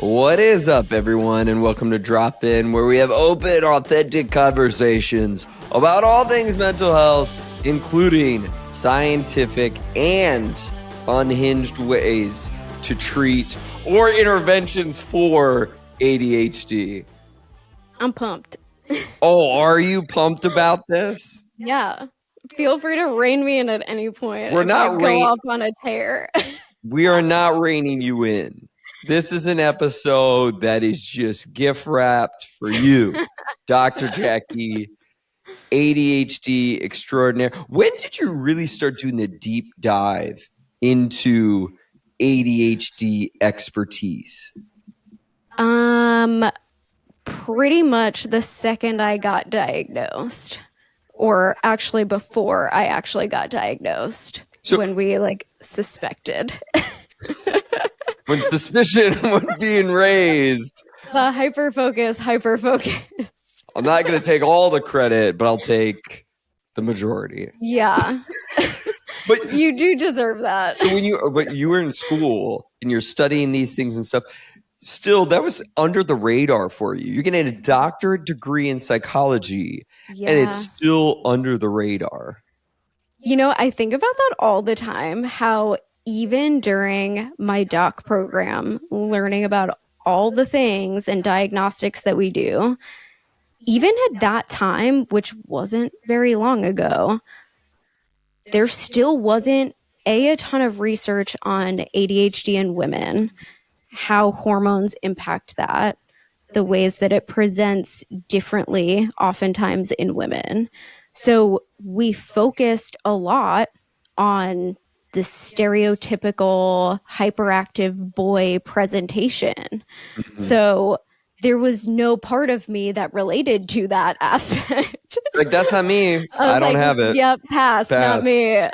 What is up, everyone, and welcome to Drop In, where we have open, authentic conversations about all things mental health, including scientific and unhinged ways to treat or interventions for ADHD. I'm pumped. Oh, are you pumped about this? Yeah. Feel free to rein me in at any point. We're if not I go off on a tear. We are not reining you in. This is an episode that is just gift wrapped for you, Dr. Jackie, ADHD extraordinaire. When did you really start doing the deep dive into ADHD expertise? Pretty much the second I got diagnosed, or actually before I actually got diagnosed, when we suspected. When suspicion was being raised. The hyper-focus. I'm not going to take all the credit, but I'll take the majority. Yeah. But you do deserve that. So when you were in school and you're studying these things and stuff, still that was under the radar for you. You're getting a doctorate degree in psychology, and it's still under the radar. You know, I think about that all the time, how even during my doc program, learning about all the things and diagnostics that we do, even at that time, which wasn't very long ago, there still wasn't a ton of research on ADHD in women, how hormones impact that, the ways that it presents differently oftentimes in women. So we focused a lot on the stereotypical hyperactive boy presentation. Mm-hmm. So there was no part of me that related to that aspect. Like, that's not me. I don't have it. Yep, pass. Not me.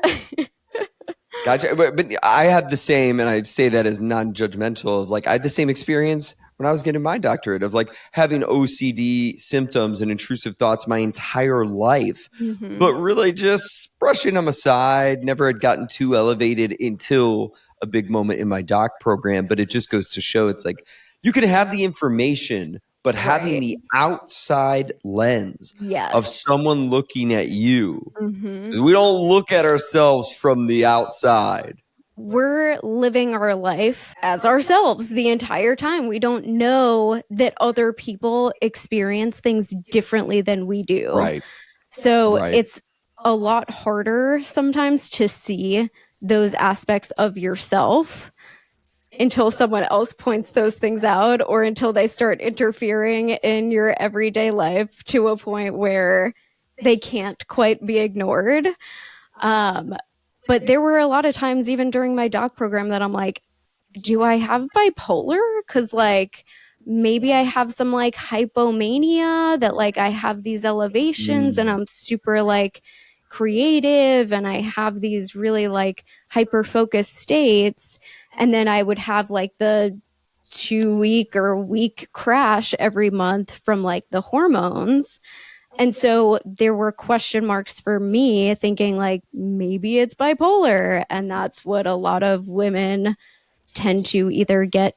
Gotcha. But I had the same, and I say that as non-judgmental, of I had the same experience when I was getting my doctorate of having OCD symptoms and intrusive thoughts my entire life, but really just brushing them aside, never had gotten too elevated until a big moment in my doc program. But it just goes to show it's you can have the information, but having the outside lens of someone looking at you. We don't look at ourselves from the outside. We're living our life as ourselves the entire time. We don't know that other people experience things differently than we do. Right. So it's a lot harder sometimes to see those aspects of yourself until someone else points those things out, or until they start interfering in your everyday life to a point where they can't quite be ignored. But there were a lot of times, even during my doc program, that I'm like, do I have bipolar? Because maybe I have some hypomania, that I have these elevations and I'm super creative and I have these really hyper-focused states. And then I would have the 2-week or week crash every month from the hormones. And so there were question marks for me, thinking maybe it's bipolar. And that's what a lot of women tend to either get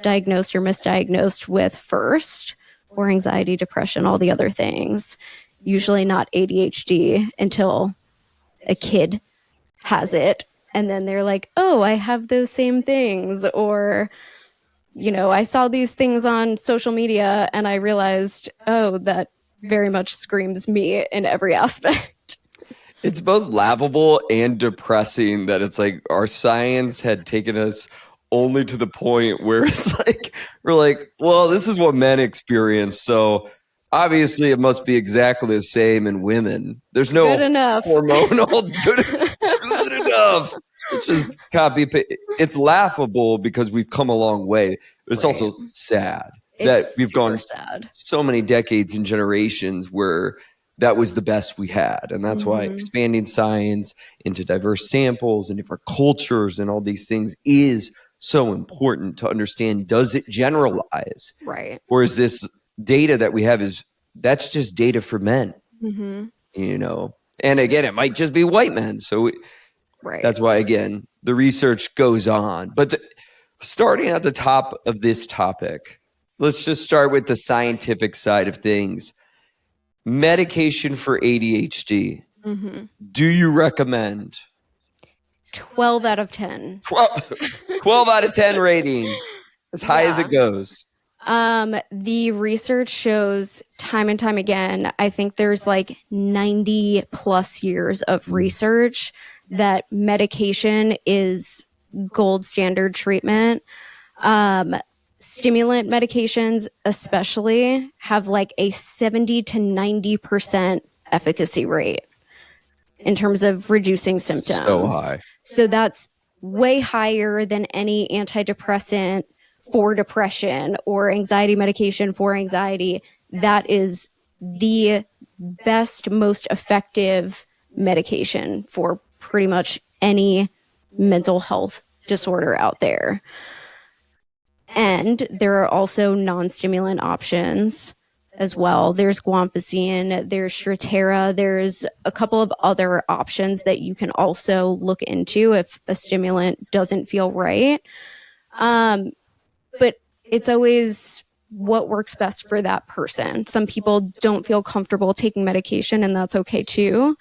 diagnosed or misdiagnosed with first, or anxiety, depression, all the other things. Usually not ADHD until a kid has it. And then they're like, oh, I have those same things. Or, I saw these things on social media and I realized, oh, that very much screams me in every aspect. It's both laughable and depressing that it's our science had taken us only to the point where it's we're well, this is what men experience, so obviously it must be exactly the same in women. There's no good enough hormonal good enough. It's just copy. It's laughable because we've come a long way. It's also sad that we've gone so many decades and generations where that was the best we had. And that's why expanding science into diverse samples and different cultures and all these things is so important to understand. Does it generalize? Right. Or is this data that we have that's just data for men? And again, it might just be white men. So that's why, again, the research goes on. But Starting at the top of this topic, let's just start with the scientific side of things. Medication for ADHD. Mm-hmm. Do you recommend? 12 out of 10. 12 out of 10 rating, as high as it goes. The research shows time and time again, I think there's like 90 plus years of research that medication is gold standard treatment. Stimulant medications especially have like a 70 to 90% efficacy rate in terms of reducing symptoms. So high. So that's way higher than any antidepressant for depression or anxiety medication for anxiety. That is the best, most effective medication for pretty much any mental health disorder out there. And there are also non-stimulant options as well. There's guanfacine, there's Strattera, there's a couple of other options that you can also look into if a stimulant doesn't feel right. But it's always what works best for that person. Some people don't feel comfortable taking medication, and that's okay too.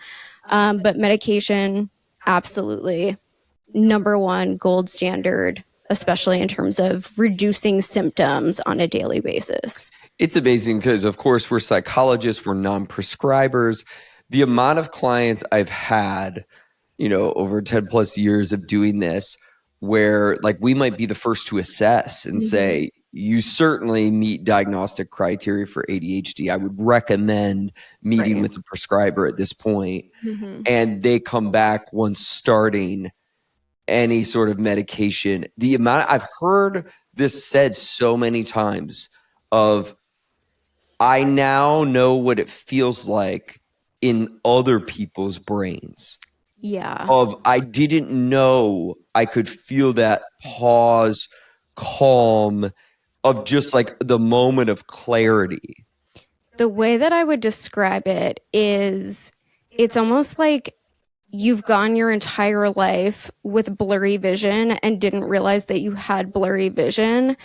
But medication, absolutely, number one, gold standard, especially in terms of reducing symptoms on a daily basis. It's amazing because, of course, we're psychologists, we're non-prescribers. The amount of clients I've had, over 10 plus years of doing this, where like we might be the first to assess and say, you certainly meet diagnostic criteria for ADHD. I would recommend meeting with a prescriber at this point. And they come back once starting any sort of medication. The amount I've heard this said so many times of, I now know what it feels like in other people's brains. Yeah. Of I didn't know I could feel that pause, calm, of just like the moment of clarity. The way that I would describe it is it's almost like you've gone your entire life with blurry vision and didn't realize that you had blurry vision.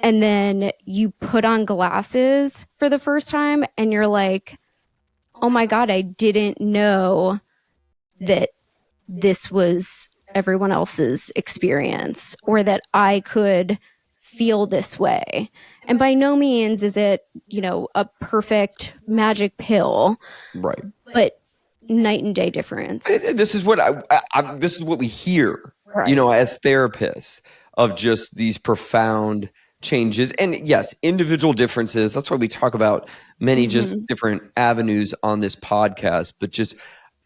And then you put on glasses for the first time and you're like, oh my God, I didn't know that this was everyone else's experience or that I could feel this way. And by no means is it, a perfect magic pill. Right. But night and day difference. This is what this is what we hear, as therapists, of just these profound changes. And yes, individual differences. That's why we talk about many just different avenues on this podcast. But just,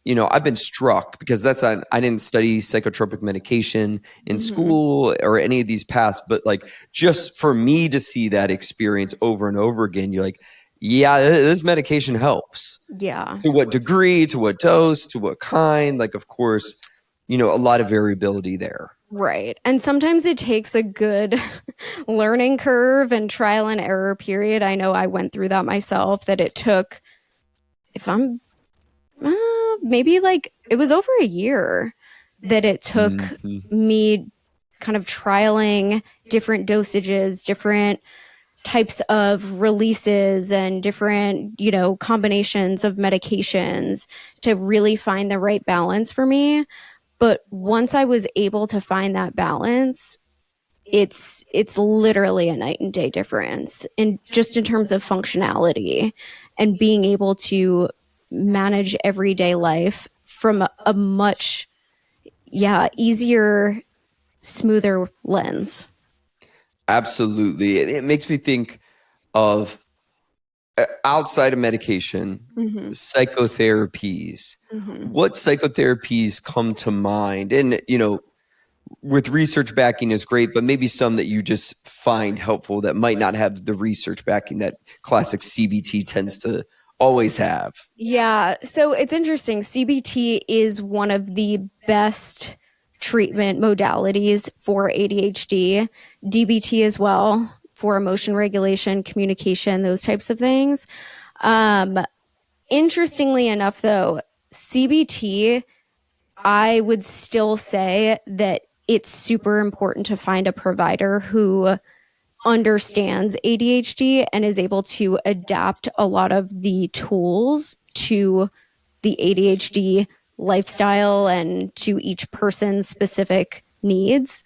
I've been struck because I didn't study psychotropic medication in school or any of these paths. But like, just for me to see that experience over and over again, you're like, yeah, this medication helps. Yeah. To what degree, to what dose, to what kind, like, of course, a lot of variability there. Right. And sometimes it takes a good learning curve and trial and error period. I know I went through that myself, that it took, if I'm maybe like it was over a year that it took me kind of trialing different dosages, different types of releases and different, combinations of medications to really find the right balance for me. But once I was able to find that balance, it's literally a night and day difference in just in terms of functionality and being able to manage everyday life from a much, easier, smoother lens. Absolutely. It makes me think of outside of medication, psychotherapies. What psychotherapies come to mind? And, with research backing is great, but maybe some that you just find helpful that might not have the research backing that classic CBT tends to always have. Yeah. So it's interesting. CBT is one of the best treatment modalities for ADHD, DBT as well for emotion regulation, communication, those types of things. Interestingly enough, though, CBT, I would still say that it's super important to find a provider who understands ADHD and is able to adapt a lot of the tools to the ADHD lifestyle and to each person's specific needs.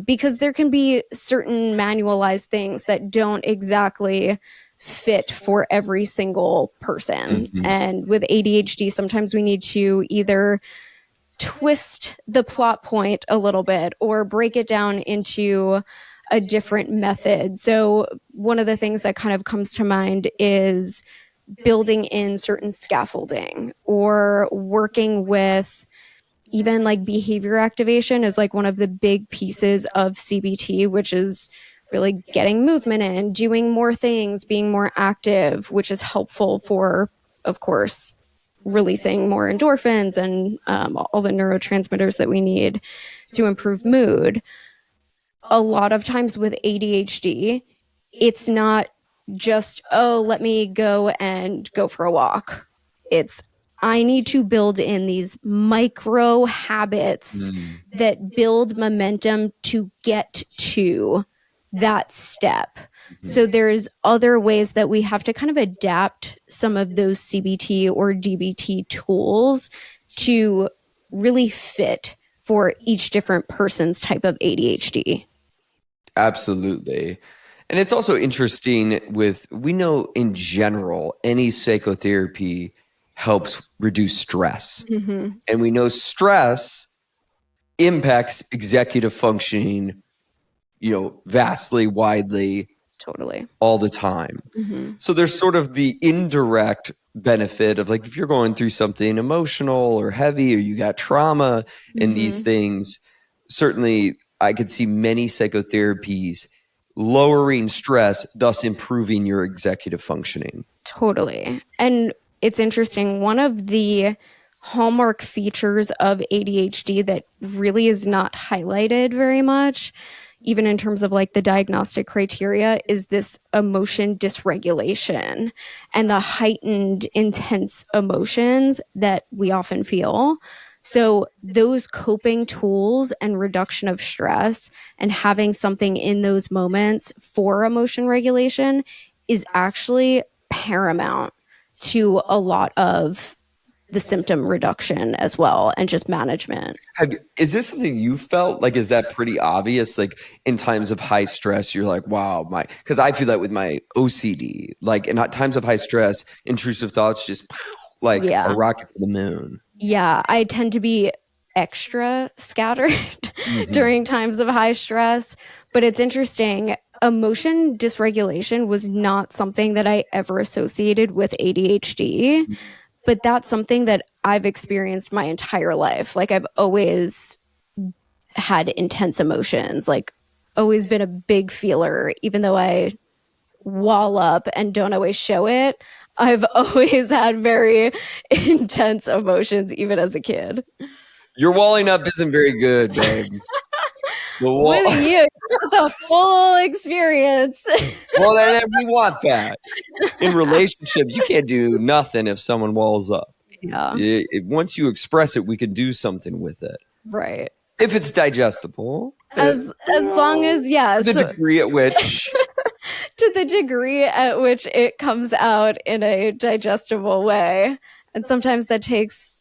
Because there can be certain manualized things that don't exactly fit for every single person. Mm-hmm. And with ADHD, sometimes we need to either twist the plot point a little bit or break it down into a different method. So, one of the things that kind of comes to mind is building in certain scaffolding or working with even like behavior activation is like one of the big pieces of CBT, which is really getting movement in, doing more things, being more active, which is helpful for, of course, releasing more endorphins and all the neurotransmitters that we need to improve mood. A lot of times with ADHD, it's not just, oh, let me go and go for a walk. It's, I need to build in these micro habits that build momentum to get to that step. So there's other ways that we have to kind of adapt some of those CBT or DBT tools to really fit for each different person's type of ADHD. Absolutely. And it's also interesting we know in general, any psychotherapy helps reduce stress. Mm-hmm. And we know stress impacts executive functioning, vastly, widely, Totally. all the time. Mm-hmm. So there's sort of the indirect benefit of like if you're going through something emotional or heavy or you got trauma in these things, certainly I could see many psychotherapies lowering stress, thus improving your executive functioning. Totally. And it's interesting. One of the hallmark features of ADHD that really is not highlighted very much, even in terms of like the diagnostic criteria, is this emotion dysregulation and the heightened intense emotions that we often feel. So those coping tools and reduction of stress and having something in those moments for emotion regulation is actually paramount to a lot of the symptom reduction as well and just management. Is this something you felt like? Is that pretty obvious? Like in times of high stress, you're like, wow, because I feel that with my OCD, like in times of high stress, intrusive thoughts just like a rocket to the moon. Yeah, I tend to be extra scattered during times of high stress, but it's interesting. Emotion dysregulation was not something that I ever associated with ADHD, but that's something that I've experienced my entire life. Like I've always had intense emotions, like always been a big feeler, even though I wall up and don't always show it. I've always had very intense emotions, even as a kid. Your walling up isn't very good, babe. With you, the full experience. Well, then we want that. In relationships, you can't do nothing if someone walls up. Yeah. Once you express it, we can do something with it. Right. If it's digestible. As long as, yeah. To the degree at which. To the degree at which it comes out in a digestible way. And sometimes that takes,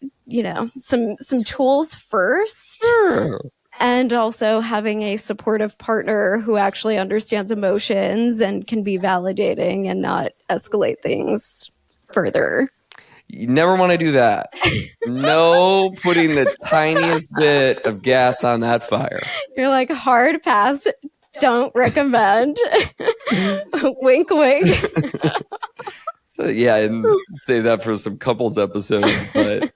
some tools first. Sure. And also having a supportive partner who actually understands emotions and can be validating and not escalate things further. You never want to do that. No putting the tiniest bit of gas on that fire. You're like, hard pass, don't recommend. Wink, wink. So, yeah, and save that for some couples episodes. But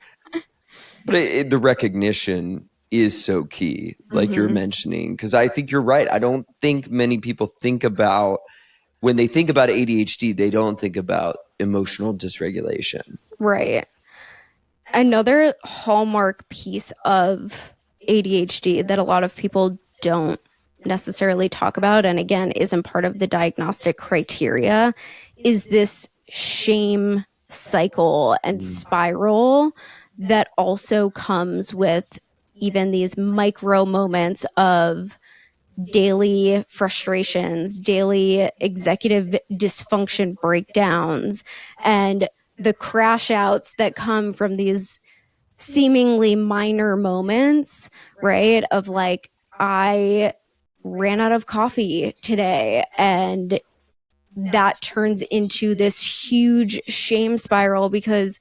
the recognition is so key, like you're mentioning, because I think you're right. I don't think many people think about, when they think about ADHD, they don't think about emotional dysregulation. Right. Another hallmark piece of ADHD that a lot of people don't necessarily talk about, and again, isn't part of the diagnostic criteria, is this shame cycle and spiral that also comes with even these micro moments of daily frustrations, daily executive dysfunction breakdowns, and the crash outs that come from these seemingly minor moments, right? Of like, I ran out of coffee today, and that turns into this huge shame spiral because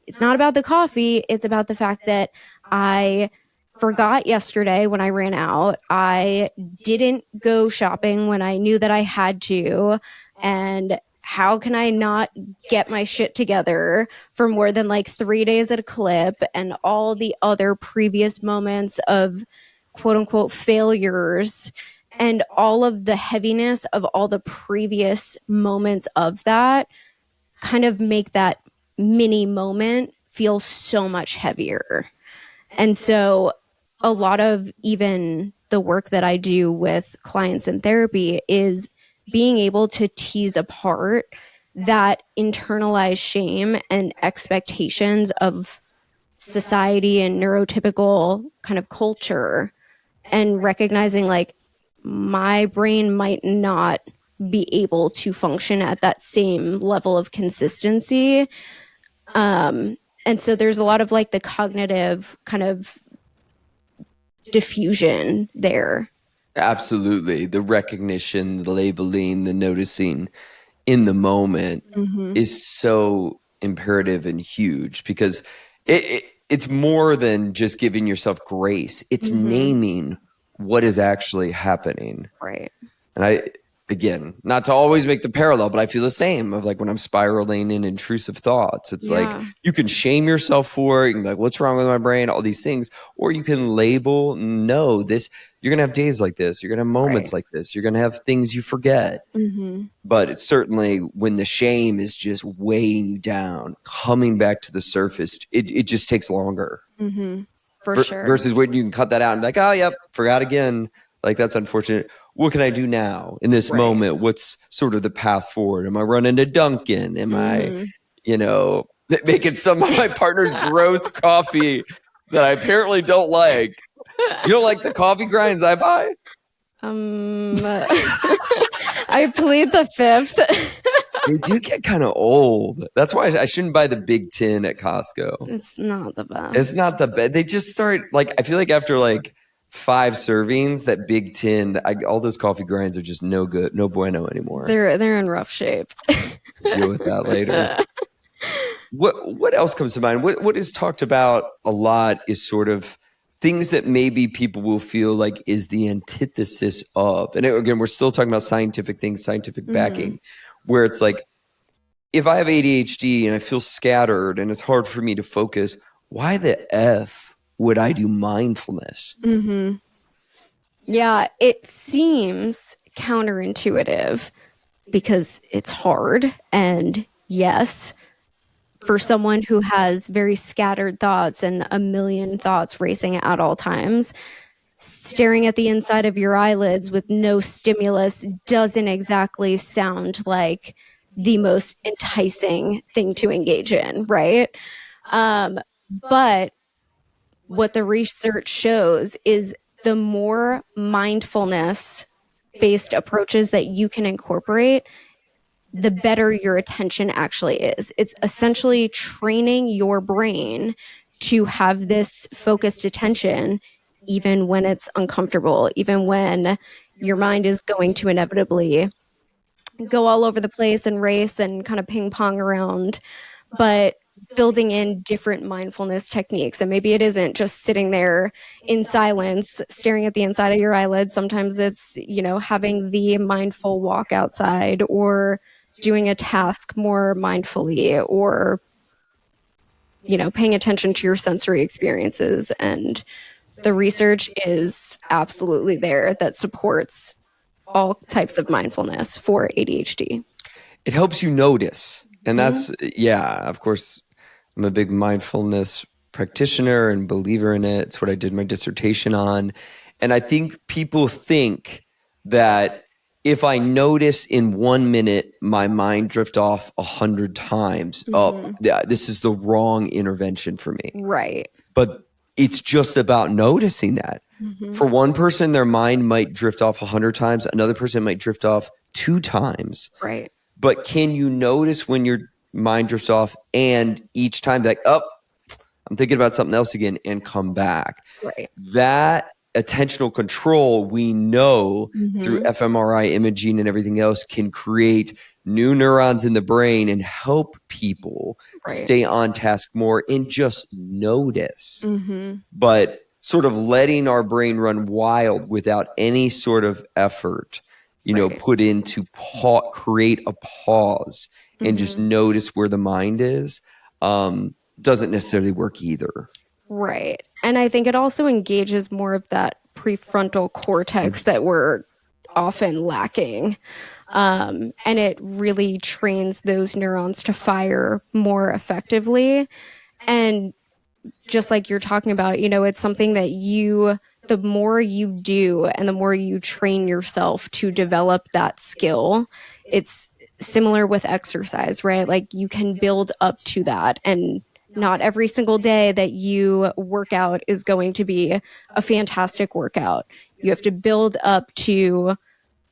it's not about the coffee. It's about the fact that I forgot yesterday when I ran out. I didn't go shopping when I knew that I had to. And how can I not get my shit together for more than like 3 days at a clip, and all the other previous moments of quote unquote failures, and all of the heaviness of all the previous moments of that kind of make that mini moment feel so much heavier. And so a lot of even the work that I do with clients in therapy is being able to tease apart that internalized shame and expectations of society and neurotypical kind of culture, and recognizing like my brain might not be able to function at that same level of consistency. And so there's a lot of like the cognitive kind of diffusion there. Absolutely. The recognition, the labeling, the noticing in the moment is so imperative and huge, because it's more than just giving yourself grace. It's naming what is actually happening. Right. And again, not to always make the parallel, but I feel the same of like when I'm spiraling in intrusive thoughts. It's like you can shame yourself for it. You can be like, what's wrong with my brain? All these things. Or you can label, no, this, you're going to have days like this. You're going to have moments like this. You're going to have things you forget. But it's certainly when the shame is just weighing you down, coming back to the surface, it just takes longer. For sure. Versus when you can cut that out and be like, oh, yep, forgot again. Like, that's unfortunate. What can I do now in this moment? What's sort of the path forward? Am I running to Dunkin'? Am I, making some of my partner's gross coffee that I apparently don't like? You don't like the coffee grinds I buy? I plead the fifth. They do get kind of old. That's why I shouldn't buy the big tin at Costco. It's not the best. It's not the best. They just start like, I feel like after like 5 servings, that big tin, all those coffee grinds are just no good, no bueno anymore. They're in rough shape. Deal with that later. What else comes to mind? What is talked about a lot is sort of things that maybe people will feel like is the antithesis of. And again, we're still talking about scientific things, scientific backing, where it's like, if I have ADHD and I feel scattered and it's hard for me to focus, why the F would I do mindfulness? Yeah, it seems counterintuitive because it's hard. And yes, for someone who has very scattered thoughts and a million thoughts racing at all times, staring at the inside of your eyelids with no stimulus doesn't exactly sound like the most enticing thing to engage in, right? But what the research shows is the more mindfulness based approaches that you can incorporate, the better your attention actually is. It's essentially training your brain to have this focused attention, even when it's uncomfortable, even when your mind is going to inevitably go all over the place and race and kind of ping pong around. But building in different mindfulness techniques. And maybe it isn't just sitting there in silence, staring at the inside of your eyelids. Sometimes it's, having the mindful walk outside, or doing a task more mindfully, or, paying attention to your sensory experiences. And the research is absolutely there that supports all types of mindfulness for ADHD. It helps you notice. And that's, of course, I'm a big mindfulness practitioner and believer in it. It's what I did my dissertation on. And I think people think that if I notice in 1 minute my mind drift off 100 times, this is the wrong intervention for me. Right. But it's just about noticing that. Mm-hmm. For one person, their mind might drift off 100 times. Another person might drift off 2 times. Right. But can you notice when your mind drifts off and each time like, oh, I'm thinking about something else again, and come back? Right. That attentional control, we know through Mm-hmm. fMRI imaging and everything else, can create new neurons in the brain and help people Right. stay on task more and just notice. Mm-hmm. But sort of letting our brain run wild without any sort of effort, Right. put in to create a pause and just Mm-hmm. notice where the mind is, doesn't necessarily work either. Right. And I think it also engages more of that prefrontal cortex that we're often lacking. And it really trains those neurons to fire more effectively. And just like you're talking about, it's something that the more you do and the more you train yourself to develop that skill, it's similar with exercise, right? Like you can build up to that, and not every single day that you work out is going to be a fantastic workout. You have to build up to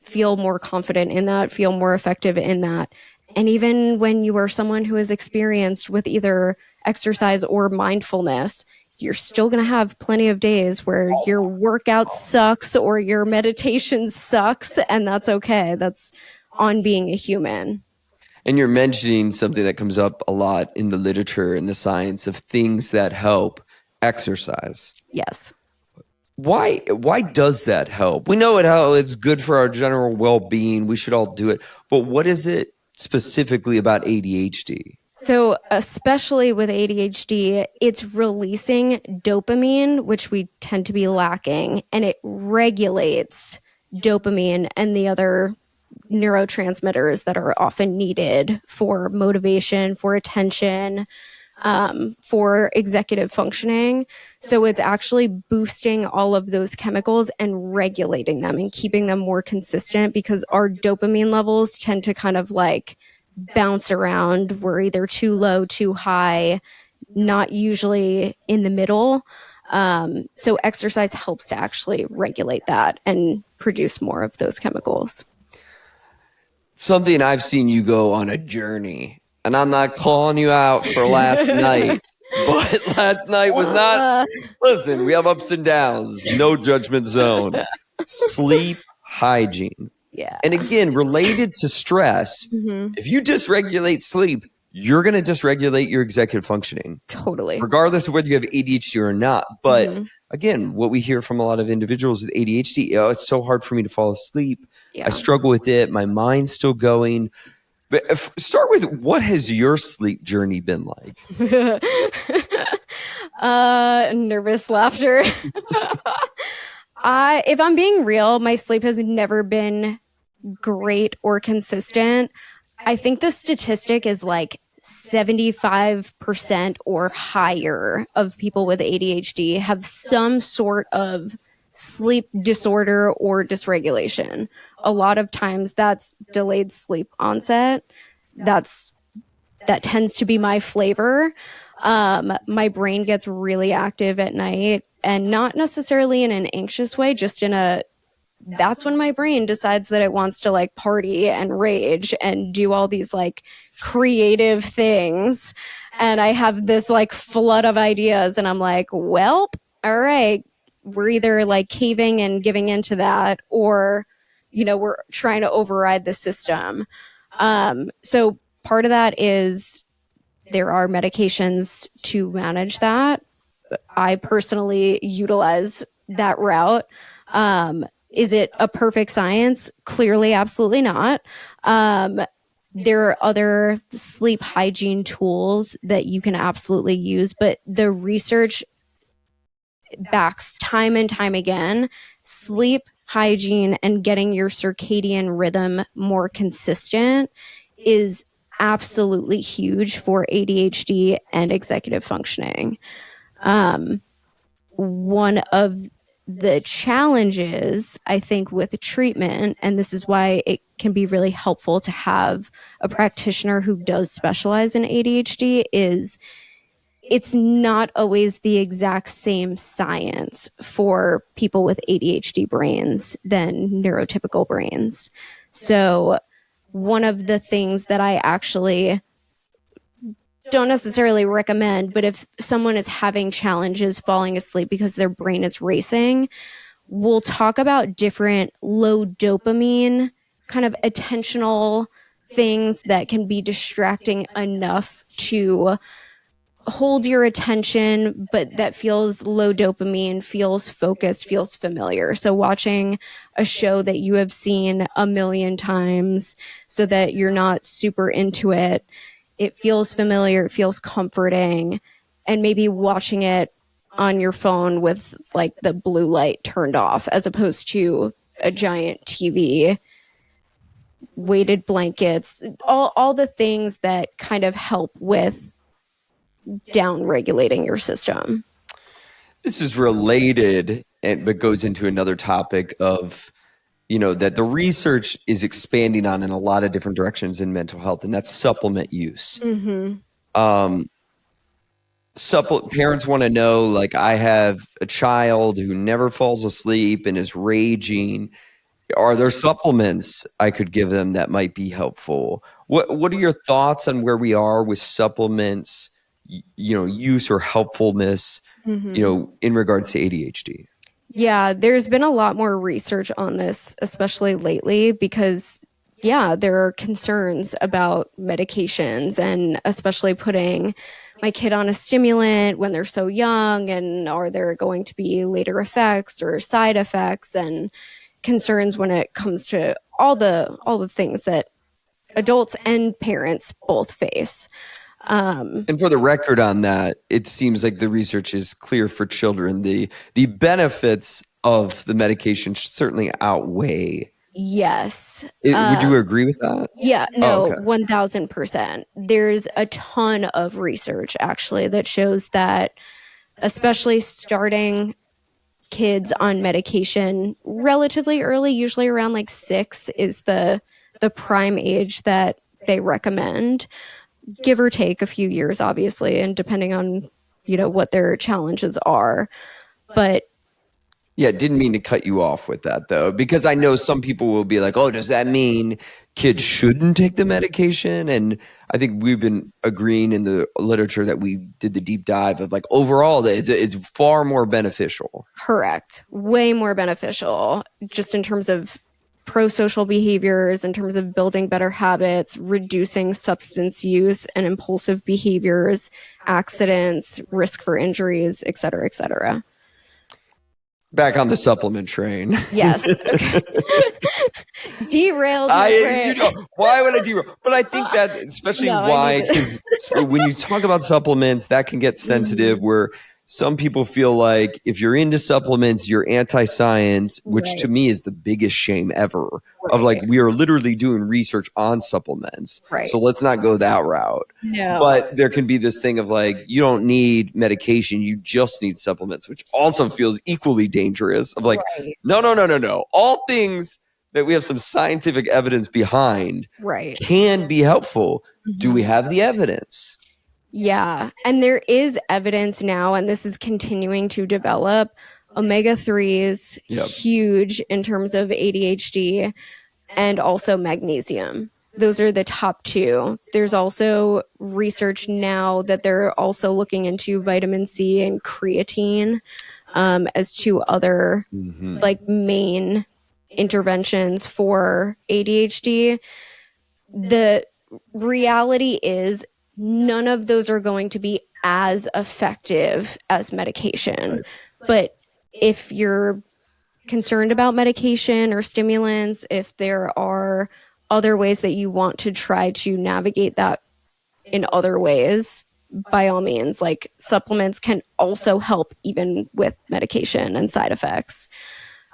feel more confident in that, feel more effective in that. And even when you are someone who is experienced with either exercise or mindfulness, you're still going to have plenty of days where your workout sucks or your meditation sucks, and that's okay. That's on being a human. And you're mentioning something that comes up a lot in the literature and the science of things that help: exercise. Yes. Why does that help? We know it's good for our general well-being. We should all do it. But what is it specifically about ADHD? So, especially with ADHD, it's releasing dopamine, which we tend to be lacking, and it regulates dopamine and the other neurotransmitters that are often needed for motivation, for attention, for executive functioning. So it's actually boosting all of those chemicals and regulating them and keeping them more consistent, because our dopamine levels tend to kind of like bounce around. We're either too low, too high, not usually in the middle. So exercise helps to actually regulate that and produce more of those chemicals. Something I've seen you go on a journey, and I'm not calling you out for last night, but last night was not. Listen, we have ups and downs, no judgment zone. Sleep hygiene. Yeah. And again, related to stress, Mm-hmm. if you dysregulate sleep, you're going to dysregulate your executive functioning, Totally. regardless of whether you have ADHD or not. But Mhm. again, what we hear from a lot of individuals with ADHD, it's so hard for me to fall asleep. Yeah. I struggle with it. My mind's still going. But start with, what has your sleep journey been like? Nervous laughter. If I'm being real, my sleep has never been great or consistent. I think the statistic is like 75% or higher of people with ADHD have some sort of sleep disorder or dysregulation. A lot of times that's delayed sleep onset. That tends to be my flavor. My brain gets really active at night, and not necessarily in an anxious way, just in a, that's when my brain decides that it wants to like party and rage and do all these like creative things. And I have this like flood of ideas, and I'm like, well, all right, we're either like caving and giving into that, or, we're trying to override the system. So part of that is there are medications to manage that. I personally utilize that route. Is it a perfect science? Clearly, absolutely not. There are other sleep hygiene tools that you can absolutely use, but the research backs time and time again sleep hygiene and getting your circadian rhythm more consistent is absolutely huge for ADHD and executive functioning. One of the challenges, I think, with treatment, and this is why it can be really helpful to have a practitioner who does specialize in ADHD, is it's not always the exact same science for people with ADHD brains than neurotypical brains. So one of the things that I actually don't necessarily recommend, but if someone is having challenges falling asleep because their brain is racing, we'll talk about different low dopamine kind of attentional things that can be distracting enough to hold your attention, but that feels low dopamine, feels focused, feels familiar. So watching a show that you have seen a million times so that you're not super into it, it feels familiar, it feels comforting, and maybe watching it on your phone with like the blue light turned off as opposed to a giant TV, weighted blankets, all the things that kind of help with down regulating your system. This is related, but goes into another topic of, that the research is expanding on in a lot of different directions in mental health, and that's supplement use. Um, parents want to know, like, I have a child who never falls asleep and is raging. Are there supplements I could give them that might be helpful? What are your thoughts on where we are with supplements, use or helpfulness, in regards to ADHD? Yeah, there's been a lot more research on this, especially lately, because there are concerns about medications and especially putting my kid on a stimulant when they're so young, and are there going to be later effects or side effects, and concerns when it comes to all the things that adults and parents both face. And for the record on that, it seems like the research is clear for children. The benefits of the medication should certainly outweigh. Yes. Would you agree with that? Yeah, no, okay. 1000%. There's a ton of research actually that shows that, especially starting kids on medication relatively early, usually around like 6 is the prime age that they recommend, give or take a few years, obviously, and depending on, what their challenges are. But yeah, didn't mean to cut you off with that, though, because I know some people will be like, oh, does that mean kids shouldn't take the medication? And I think we've been agreeing in the literature that we did the deep dive of, like, overall, it's far more beneficial. Correct. Way more beneficial, just in terms of pro-social behaviors, in terms of building better habits, reducing substance use and impulsive behaviors, accidents, risk for injuries, et cetera, et cetera. Back on the supplement train. Yes. Okay. Derailed. Why would I derail? But I think that especially why, because when you talk about supplements, that can get sensitive, where some people feel like if you're into supplements, you're anti-science, which to me is the biggest shame ever. Of like, we are literally doing research on supplements. So let's not go that route. No. But there can be this thing of like, you don't need medication, you just need supplements, which also feels equally dangerous. Of like, no. All things that we have some scientific evidence behind can be helpful. Do we have the evidence? Yeah. And there is evidence now, and this is continuing to develop. Omega-3s, huge in terms of ADHD, and also magnesium. Those are the top two. There's also research now that they're also looking into vitamin C and creatine as two other like main interventions for ADHD. The reality is none of those are going to be as effective as medication. But if you're concerned about medication or stimulants, if there are other ways that you want to try to navigate that in other ways, by all means, like supplements can also help even with medication and side effects.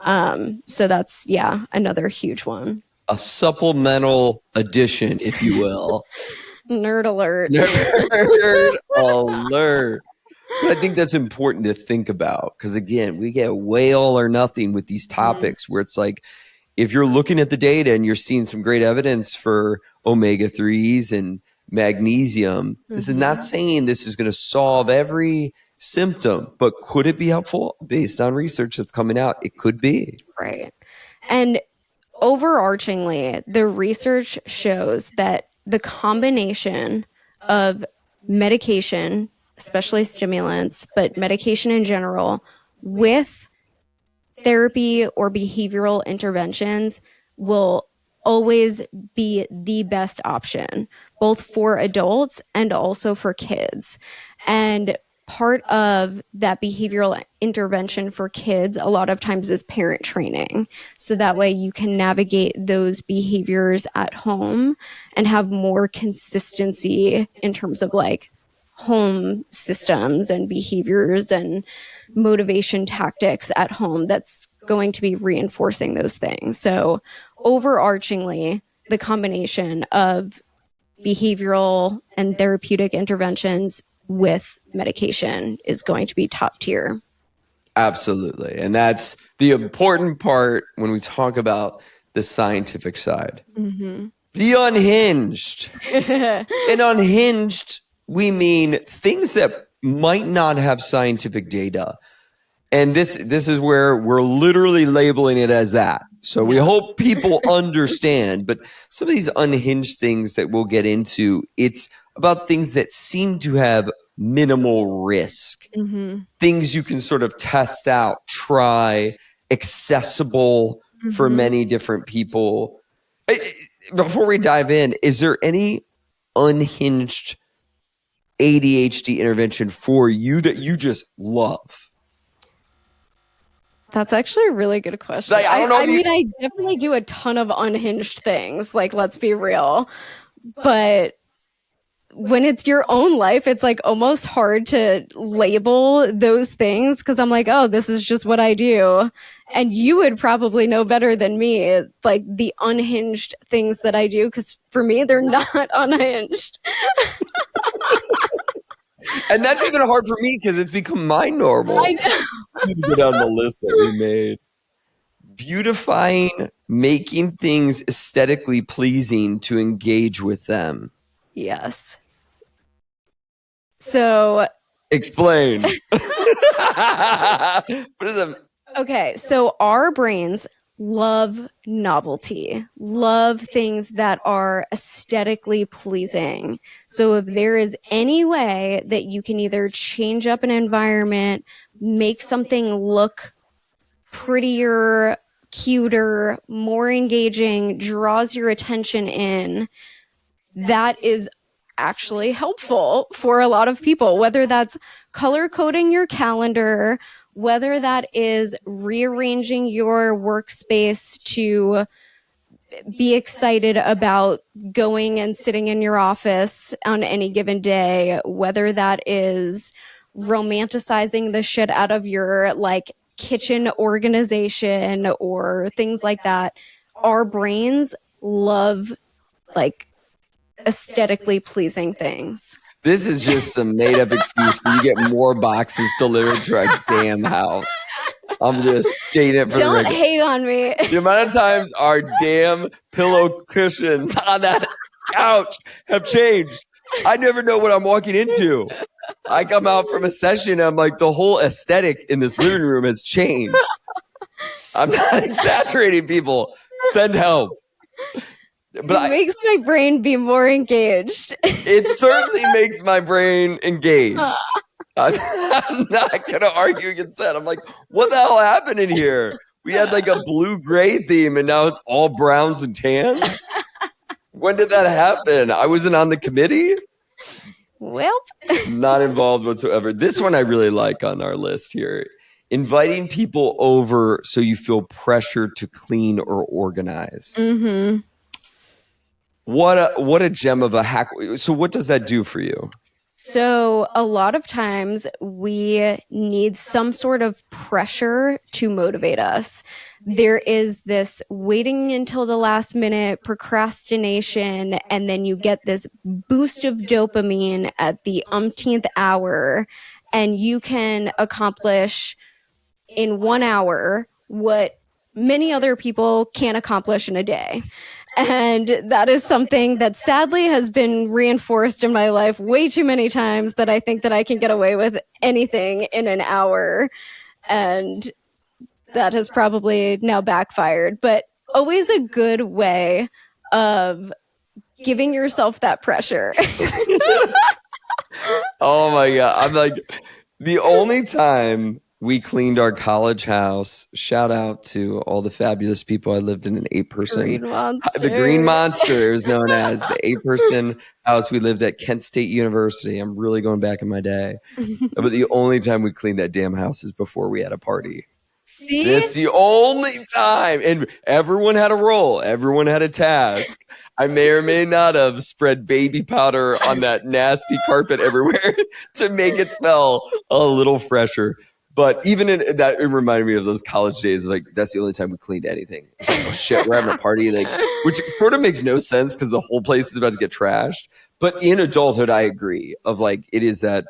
So that's, another huge one. A supplemental addition, if you will. Nerd alert. Nerd alert. But I think that's important to think about, because again, we get way all or nothing with these topics where it's like, if you're looking at the data and you're seeing some great evidence for omega-3s and magnesium. This is not saying this is going to solve every symptom, but could it be helpful based on research that's coming out? It could be. Right. And overarchingly, the research shows that the combination of medication, especially stimulants, but medication in general, with therapy or behavioral interventions will always be the best option, both for adults and also for kids. And part of that behavioral intervention for kids a lot of times is parent training. So that way you can navigate those behaviors at home and have more consistency in terms of like home systems and behaviors and motivation tactics at home that's going to be reinforcing those things. So overarchingly, the combination of behavioral and therapeutic interventions with medication is going to be top tier. Absolutely. And that's the important part when we talk about the scientific side. The unhinged. And unhinged, we mean things that might not have scientific data. And this is where we're literally labeling it as that. So we hope people understand. But some of these unhinged things that we'll get into, it's about things that seem to have minimal risk. Things you can sort of test out, try, accessible for many different people. Before we dive in, is there any unhinged ADHD intervention for you that you just love? That's actually a really good question. Like, I don't know. I mean, I definitely do a ton of unhinged things. Like, let's be real. But when it's your own life, it's like almost hard to label those things because I'm like, oh, this is just what I do. And you would probably know better than me, like the unhinged things that I do, because for me, they're not unhinged. And that's even hard for me because it's become my normal. I know. Get on the list that we made. Beautifying, making things aesthetically pleasing to engage with them. Yes. So explain. What is it? Okay, so our brains love novelty, love things that are aesthetically pleasing. So if there is any way that you can either change up an environment, make something look prettier, cuter, more engaging, draws your attention in, that is actually helpful for a lot of people, whether that's color coding your calendar, whether that is rearranging your workspace to be excited about going and sitting in your office on any given day, whether that is romanticizing the shit out of your like kitchen organization or things like that. Our brains love like aesthetically pleasing things. This is just some made up excuse for you to get more boxes delivered to our damn house. I'm just stating it for Don't regular. hate on me. The amount of times our damn pillow cushions on that couch have changed. I never know what I'm walking into. I come out from a session and I'm like, the whole aesthetic in this living room has changed. I'm not exaggerating, people. Send help. But it makes my brain be more engaged. It certainly makes my brain engaged. I'm not going to argue against that. I'm like, what the hell happened in here? We had like a blue-gray theme, and now it's all browns and tans? When did that happen? I wasn't on the committee? Well, not involved whatsoever. This one I really like on our list here. Inviting people over so you feel pressure to clean or organize. Mm-hmm. What a gem of a hack. So what does that do for you? So a lot of times we need some sort of pressure to motivate us. There is this waiting until the last minute procrastination, and then you get this boost of dopamine at the umpteenth hour, and you can accomplish in 1 hour what many other people can't accomplish in a day. And that is something that sadly has been reinforced in my life way too many times, that I think that I can get away with anything in an hour. And that has probably now backfired, but always a good way of giving yourself that pressure. Oh my God. I'm like, the only time we cleaned our college house, shout out to all the fabulous people. I lived in an 8-person, Green the Green Monster. Monster is known as the 8-person house. We lived at Kent State University. I'm really going back in my day. But the only time we cleaned that damn house is before we had a party. See? That's the only time. And everyone had a role. Everyone had a task. I may or may not have spread baby powder on that nasty carpet everywhere to make it smell a little fresher. But even in that, it reminded me of those college days. Like, that's the only time we cleaned anything. It's like, oh shit, we're having a party. Like, which sort of makes no sense because the whole place is about to get trashed. But in adulthood, I agree. Of like, it is that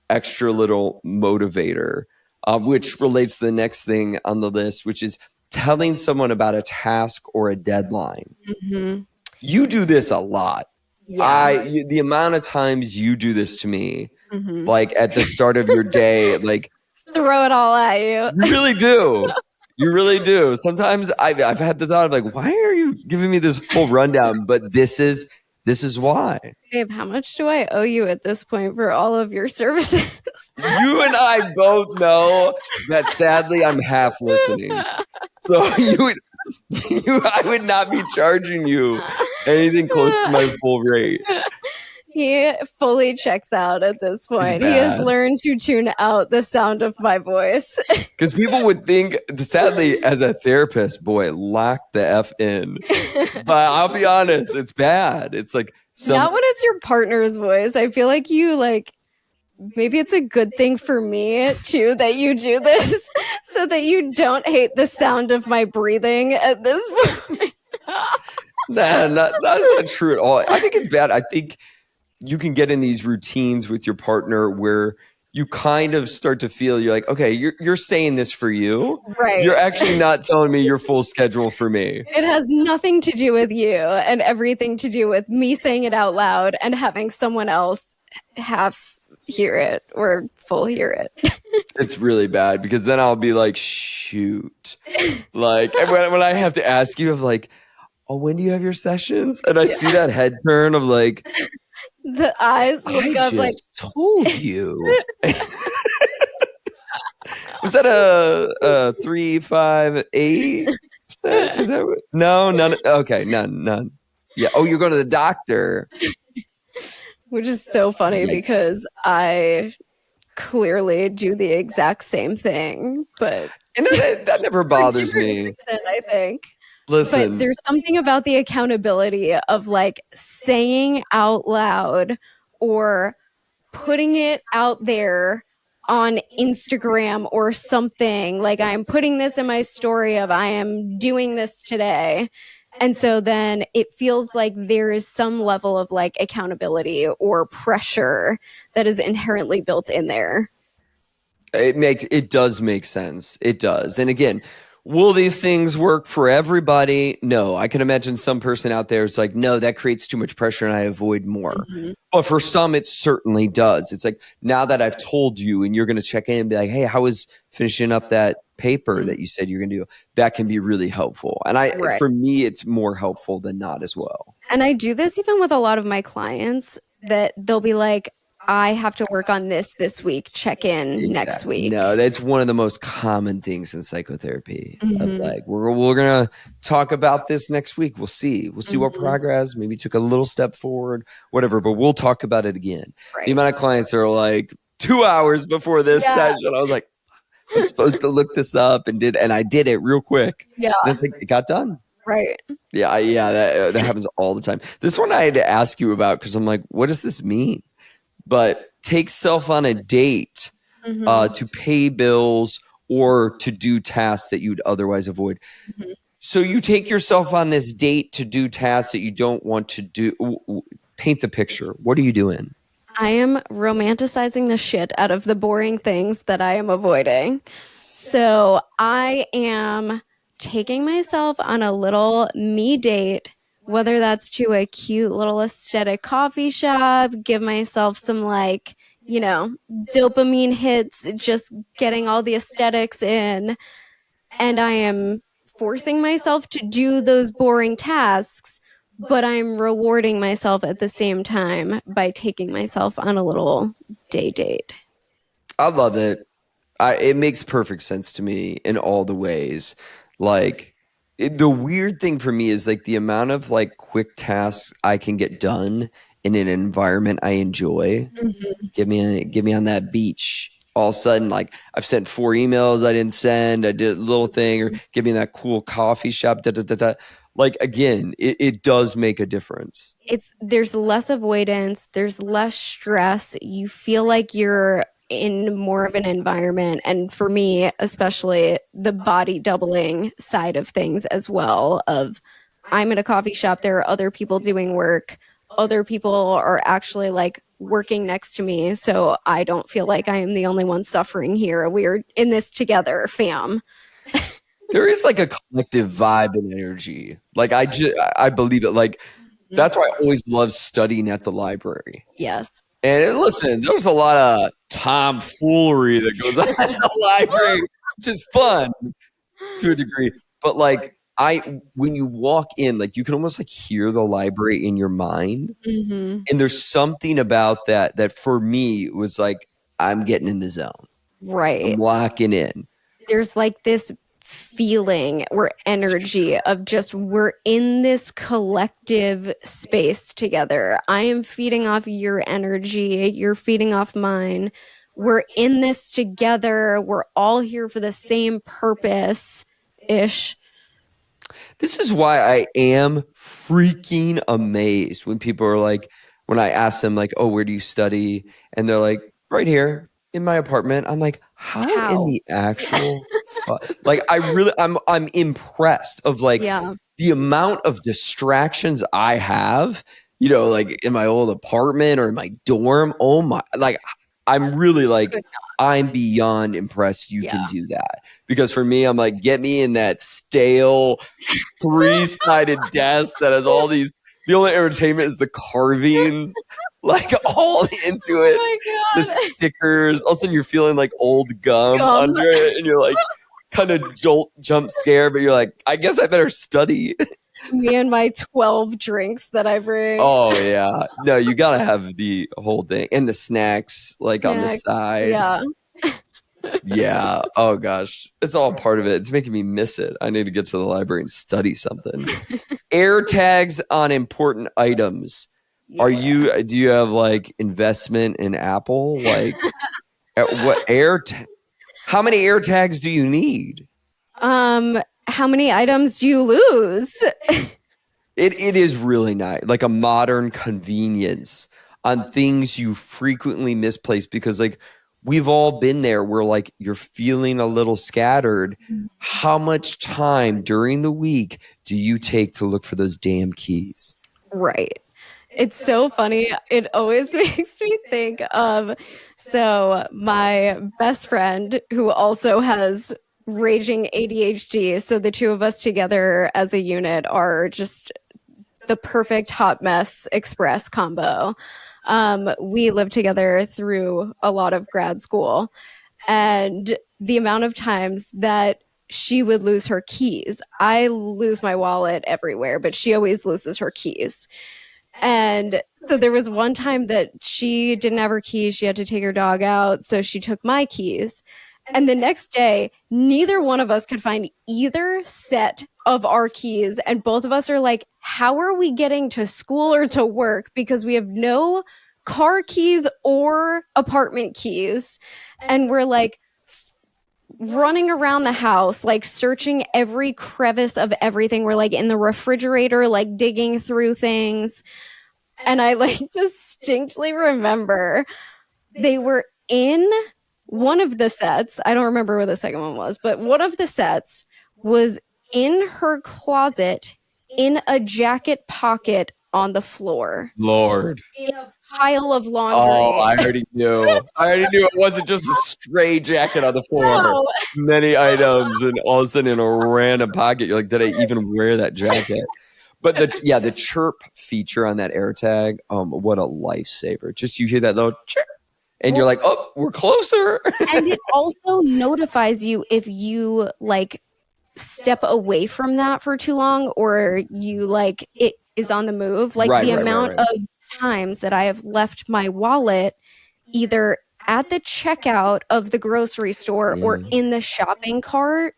extra little motivator. Which relates to the next thing on the list, which is telling someone about a task or a deadline. Mm-hmm. You do this a lot. Yeah. The amount of times you do this to me, Mm-hmm. like at the start of your day, like throw it all at you. You really do. You really do. Sometimes I've had the thought of like, why are you giving me this full rundown? But this is why. Babe, how much do I owe you at this point for all of your services? You and I both know that sadly I'm half listening. So I would not be charging you anything close to my full rate. He fully checks out at this point. He has learned to tune out the sound of my voice. Because people would think, sadly, as a therapist, boy, lock the F in. But I'll be honest, it's bad. It's like not when it's your partner's voice. I feel like you maybe it's a good thing for me too that you do this so that you don't hate the sound of my breathing at this point. Nah, that's not true at all. I think it's bad. I think you can get in these routines with your partner where you kind of start to feel you're like, okay, you're saying this for you. Right. You're actually not telling me your full schedule for me. It has nothing to do with you and everything to do with me saying it out loud and having someone else half hear it or full hear it. It's really bad because then I'll be like, shoot. Like when I have to ask you of like, oh, when do you have your sessions? And I see that head turn of like, the eyes look up like, told you. Was that a 3, 5, 8? Is that what? No, none. Okay, none. Yeah. Oh, you're going to the doctor. Which is so funny because I clearly do the exact same thing, but and that never bothers me. I think. Listen, but there's something about the accountability of like saying out loud or putting it out there on Instagram or something. Like, I'm putting this in my story of I am doing this today. And so then it feels like there is some level of like accountability or pressure that is inherently built in there. It does make sense. It does. And again, will these things work for everybody? No. I can imagine some person out there is like, no, that creates too much pressure and I avoid more. Mm-hmm. But for some, it certainly does. It's like, now that I've told you and you're going to check in and be like, hey, how was finishing up that paper that you said you're going to do? That can be really helpful. And for me, it's more helpful than not as well. And I do this even with a lot of my clients that they'll be like, I have to work on this week, check in next week. No, that's one of the most common things in psychotherapy. Mm-hmm. Of like, we're going to talk about this next week. We'll see what progress, maybe took a little step forward, whatever, but we'll talk about it again. Right. The amount of clients are like 2 hours before this session. I was like, I'm supposed to look this up and I did it real quick. Yeah. And it's like, it got done. Right. Yeah. That happens all the time. This one I had to ask you about because I'm like, what does this mean? But take self on a date to pay bills or to do tasks that you'd otherwise avoid. Mm-hmm. So you take yourself on this date to do tasks that you don't want to do. Paint the picture. What are you doing? I am romanticizing the shit out of the boring things that I am avoiding. So I am taking myself on a little me date whether that's to a cute little aesthetic coffee shop, give myself some like, dopamine hits, just getting all the aesthetics in. And I am forcing myself to do those boring tasks, but I'm rewarding myself at the same time by taking myself on a little day date. I love it. It makes perfect sense to me in all the ways. Like the weird thing for me is like the amount of like quick tasks I can get done in an environment I enjoy. Mm-hmm. Give me on that beach. All of a sudden, like I've sent 4 emails I didn't send. I did a little thing, or give me that cool coffee shop. Da, da, da, da. Like again, it does make a difference. There's less avoidance, there's less stress. You feel like you're in more of an environment, and for me especially, the body doubling side of things as well, of I'm in a coffee shop, there are other people doing work, other people are actually like working next to me, so I don't feel like I am the only one suffering here. We're in this together, fam. There is like a collective vibe and energy. Like I believe it. Like that's why I always love studying at the library. Yes. And listen, there's a lot of tomfoolery that goes on in the library, which is fun to a degree. But like when you walk in, like you can almost like hear the library in your mind. Mm-hmm. And there's something about that for me was like, I'm getting in the zone. I'm Right. locking in. There's like this feeling or energy of just we're in this collective space together. I am feeding off your energy, you're feeding off mine. We're in this together. We're all here for the same purpose ish. This is why I am freaking amazed when people are like, when I ask them like, oh, where do you study? And they're like, right here in my apartment. I'm like, how in the actual like I'm impressed of like the amount of distractions I have, like in my old apartment or in my dorm. Oh my, like I'm really like I'm beyond impressed you can do that. Because for me, I'm like, get me in that stale 3-sided desk that has all these, the only entertainment is the carvings, like all into it. Oh my The God. stickers. All of a sudden you're feeling like old gum under it, and you're like kind of jump scare, but you're like, I guess I better study. Me and my 12 drinks that I bring. Oh yeah. No, you gotta have the whole thing. And the snacks like on the side. Yeah. Yeah. Oh gosh. It's all part of it. It's making me miss it. I need to get to the library and study something. Air tags on important items. Yeah. Do you have like investment in Apple? Like how many air tags do you need? How many items do you lose? It is really nice. Like a modern convenience on things you frequently misplace, because like we've all been there where like you're feeling a little scattered. How much time during the week do you take to look for those damn keys? Right. It's so funny. It always makes me think of, so my best friend who also has raging ADHD. So the two of us together as a unit are just the perfect hot mess express combo. We lived together through a lot of grad school, and the amount of times that she would lose her keys. I lose my wallet everywhere, but she always loses her keys. And so there was one time that she didn't have her keys. She had to take her dog out. So she took my keys. And the next day, neither one of us could find either set of our keys. And both of us are like, how are we getting to school or to work? Because we have no car keys or apartment keys. And we're like running around the house, like searching every crevice of everything. We're like in the refrigerator, like digging through things. And I like distinctly remember they were in one of the sets. I don't remember what the second one was, but one of the sets was in her closet in a jacket pocket on the floor. Lord. In a pile of laundry. Oh, I already knew. It wasn't just a stray jacket on the floor. No. Many items, and all of a sudden in a random pocket, you're like, did I even wear that jacket? But the chirp feature on that AirTag, what a lifesaver. Just you hear that little chirp and you're like, oh, we're closer. And it also notifies you if you like step away from that for too long, or you like it is on the move. Like Right, the right, right, amount right. of times that I have left my wallet either at the checkout of the grocery store or in the shopping cart.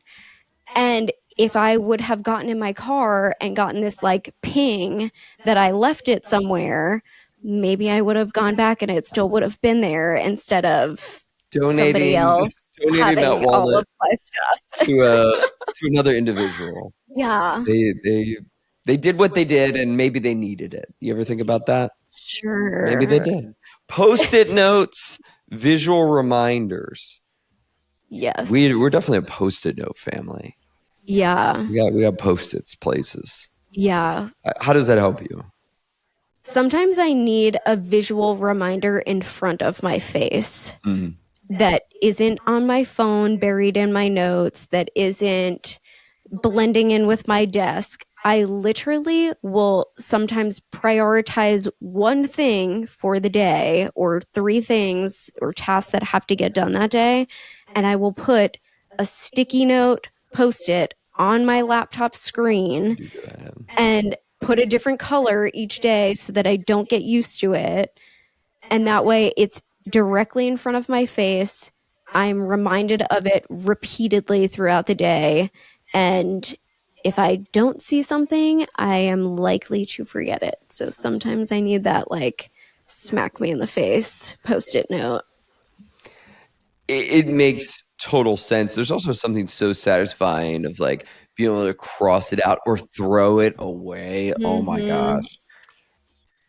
And if I would have gotten in my car and gotten this like ping that I left it somewhere, maybe I would have gone back and it still would have been there instead of somebody Donating else donating that having all wallet of my stuff. to another individual. Yeah. They did what they did, and maybe they needed it. You ever think about that? Maybe they Sure. did. Post-it notes, visual reminders. Yes. We're definitely a post-it note family. Yeah. We got post-its places. Yeah. How does that help you? Sometimes I need a visual reminder in front of my face that isn't on my phone, buried in my notes, that isn't blending in with my desk. I literally will sometimes prioritize one thing for the day or 3 things or tasks that have to get done that day. And I will put a sticky note post-it on my laptop screen and put a different color each day so that I don't get used to it. And that way it's directly in front of my face. I'm reminded of it repeatedly throughout the day. And if I don't see something, I am likely to forget it. So sometimes I need that like smack me in the face post-it note. It makes total sense. There's also something so satisfying of like being able to cross it out or throw it away. Oh my gosh.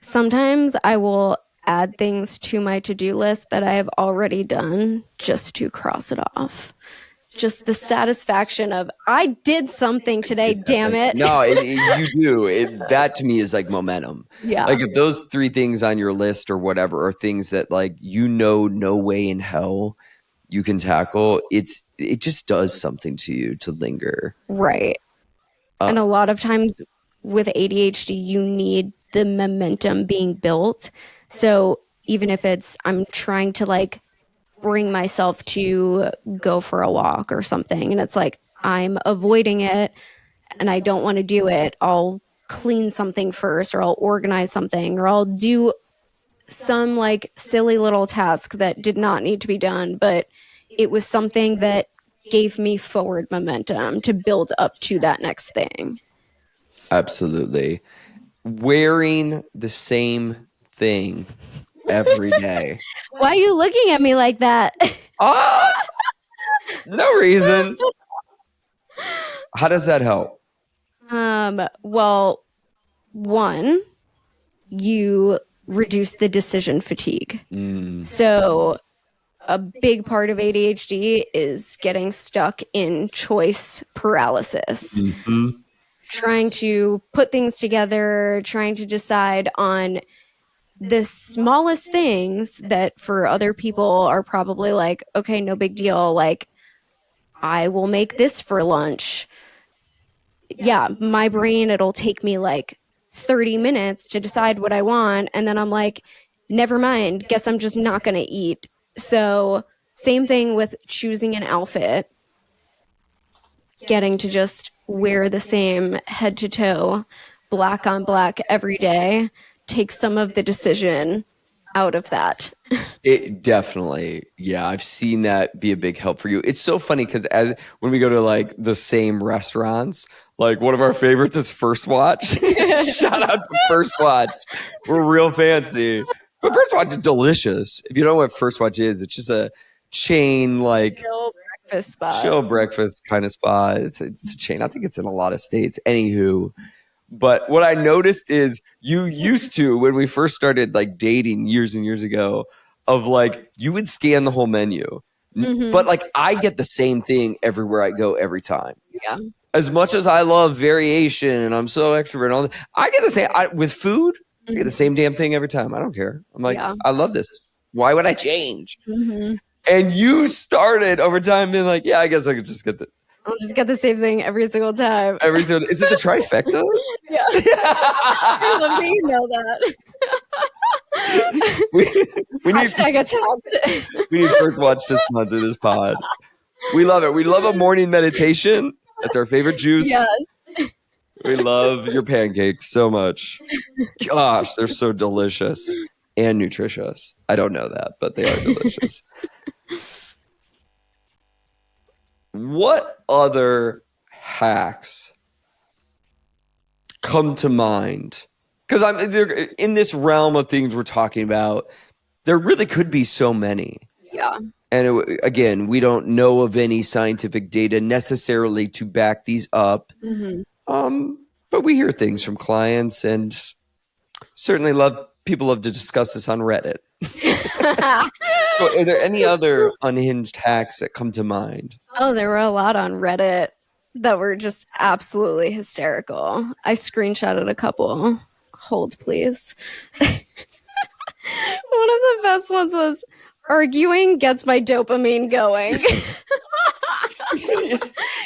Sometimes I will add things to my to-do list that I have already done just to cross it off. Just the satisfaction of I did something today, damn it. No, you do. That to me is like momentum. Yeah. Like if those 3 things on your list or whatever are things that like no way in hell you can tackle, it just does something to you to linger. Right. And a lot of times with ADHD, you need the momentum being built. So even if it's I'm trying to like bring myself to go for a walk or something, and it's like I'm avoiding it and I don't want to do it, I'll clean something first, or I'll organize something, or I'll do some like silly little task that did not need to be done, but it was something that gave me forward momentum to build up to that next thing. Absolutely. Wearing the same thing every day. Why are you looking at me like that? No reason. How does that help? Well, one, you reduce the decision fatigue. So a big part of ADHD is getting stuck in choice paralysis. Trying to put things together, trying to decide on the smallest things that for other people are probably like, okay, no big deal. Like, I will make this for lunch. Yeah, my brain, it'll take me like 30 minutes to decide what I want. And then I'm like, never mind, guess I'm just not going to eat. So, same thing with choosing an outfit, getting to just wear the same head to toe, black on black every day, takes some of the decision out of that. It definitely, yeah, I've seen that be a big help for you. It's so funny because as when we go to like the same restaurants, like one of our favorites is First Watch. Shout out to First Watch. We're real fancy. But First Watch is delicious. If you don't know what First Watch is, it's just a chain like chill breakfast kind of spot. It's a chain. I think it's in a lot of states. Anywho, but what I noticed is you used to, when we first started like dating years and years ago, of like you would scan the whole menu. But like I get the same thing everywhere I go every time. Yeah. As much as I love variation and I'm so extrovert and all that, I get the same with food. I get the same damn thing every time. I don't care. I'm like, I love this. Why would I change? And you started over time being like, yeah, I guess I could just get I'll just get the same thing every single time. Is it the trifecta? Yeah. I love that you know that. we need Hashtag attacked. we need First Watch to sponsor this pod. We love it. We love a morning meditation. That's our favorite juice. Yes. We love your pancakes so much. Gosh, they're so delicious and nutritious. I don't know that, but they are delicious. What other hacks come to mind? Because I'm in this realm of things we're talking about. There really could be so many. Yeah. And again, we don't know of any scientific data necessarily to back these up. But we hear things from clients, and certainly people love to discuss this on Reddit. So are there any other unhinged hacks that come to mind? Oh, there were a lot on Reddit that were just absolutely hysterical. I screenshotted a couple. Hold, please. One of the best ones was arguing gets my dopamine going.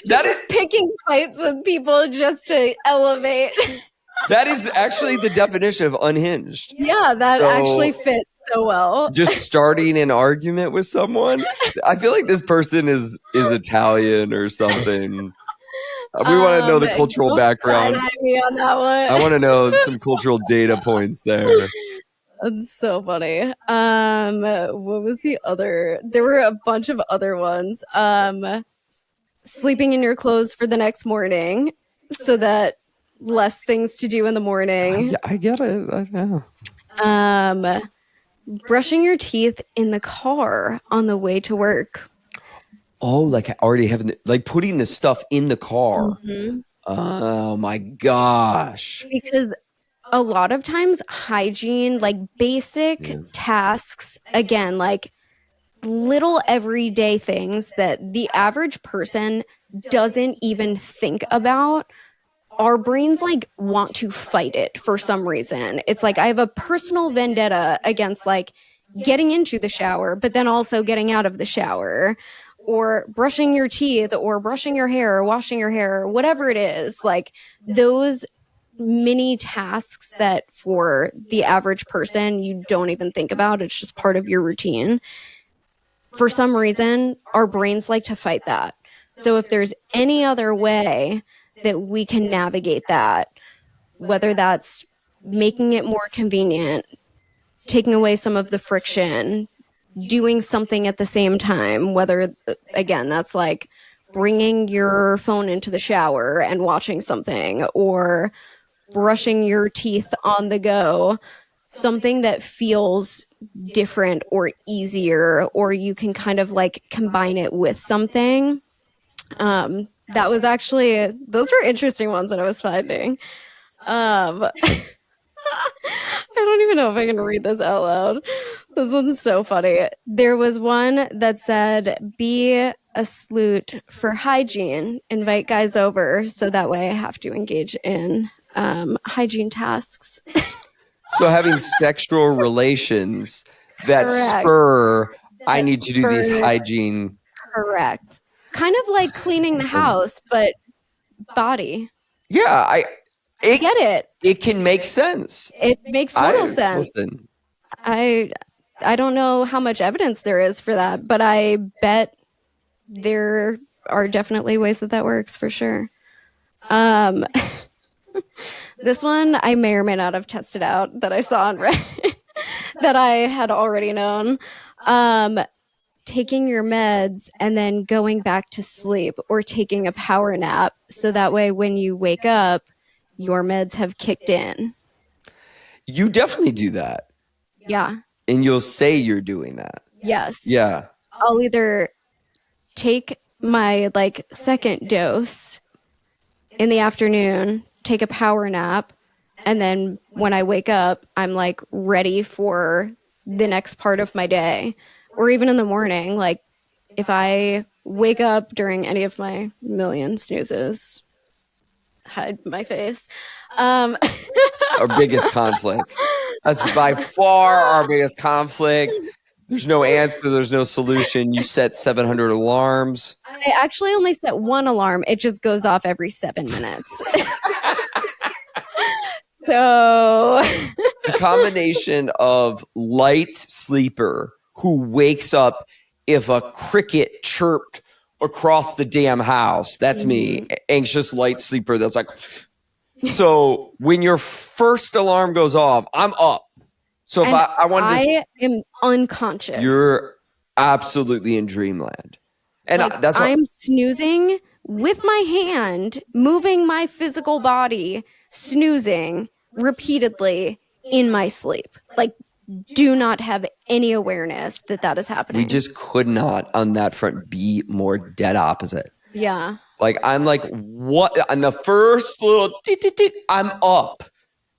That is picking fights with people just to elevate. That is actually the definition of unhinged. Yeah, that actually fits so well. Just starting an argument with someone. I feel like this person is Italian or something. We want to know the cultural background. Me on that one. I want to know some cultural data points there. That's so funny. What was the other? There were a bunch of other ones. Sleeping in your clothes for the next morning so that less things to do in the morning. I get it. I know. Brushing your teeth in the car on the way to work. Oh, like already having like putting the stuff in the car. Mm-hmm. Oh my gosh. Because a lot of times hygiene, like basic tasks, again, like little everyday things that the average person doesn't even think about, our brains like want to fight it for some reason. It's like I have a personal vendetta against like getting into the shower, but then also getting out of the shower, or brushing your teeth, or brushing your hair, or washing your hair, or whatever it is. Like those mini tasks that for the average person you don't even think about. It's just part of your routine. For some reason, our brains like to fight that. So if there's any other way that we can navigate that, whether that's making it more convenient, taking away some of the friction, doing something at the same time, whether, again, that's like bringing your phone into the shower and watching something, or brushing your teeth on the go, something that feels different or easier, or you can kind of like combine it with something. That was actually, those were interesting ones that I was finding. I don't even know if I can read this out loud. This one's so funny. There was one that said, be a sleut for hygiene, invite guys over so that way I have to engage in hygiene tasks. So having sexual relations that spur, I need to do these hygiene. Correct. Kind of like cleaning the house, but body. Yeah, I get it. It can make sense. It makes total sense. Listen. I don't know how much evidence there is for that, but I bet there are definitely ways that works for sure. This one I may or may not have tested out that I saw on Reddit that I had already known. Taking your meds and then going back to sleep, or taking a power nap, so that way when you wake up, your meds have kicked in. You definitely do that. Yeah. And you'll say you're doing that. Yes. Yeah. I'll either take my like second dose in the afternoon, take a power nap, and then when I wake up, I'm like ready for the next part of my day. Or even in the morning, like if I wake up during any of my million snoozes, hide my face. Our biggest conflict. That's by far our biggest conflict. There's no answer. There's no solution. You set 700 alarms. I actually only set one alarm. It just goes off every 7 minutes. So The combination of light sleeper who wakes up if a cricket chirped across the damn house. That's me. Anxious light sleeper that's like, so when your first alarm goes off, I'm up. So if I wanted to, I am unconscious. You're absolutely in dreamland. And like, that's why I'm snoozing with my hand, moving my physical body, snoozing repeatedly in my sleep. Like, do not have any awareness that that is happening. We just could not on that front be more dead opposite. Yeah. Like, I'm like, what? On the first little, I'm up.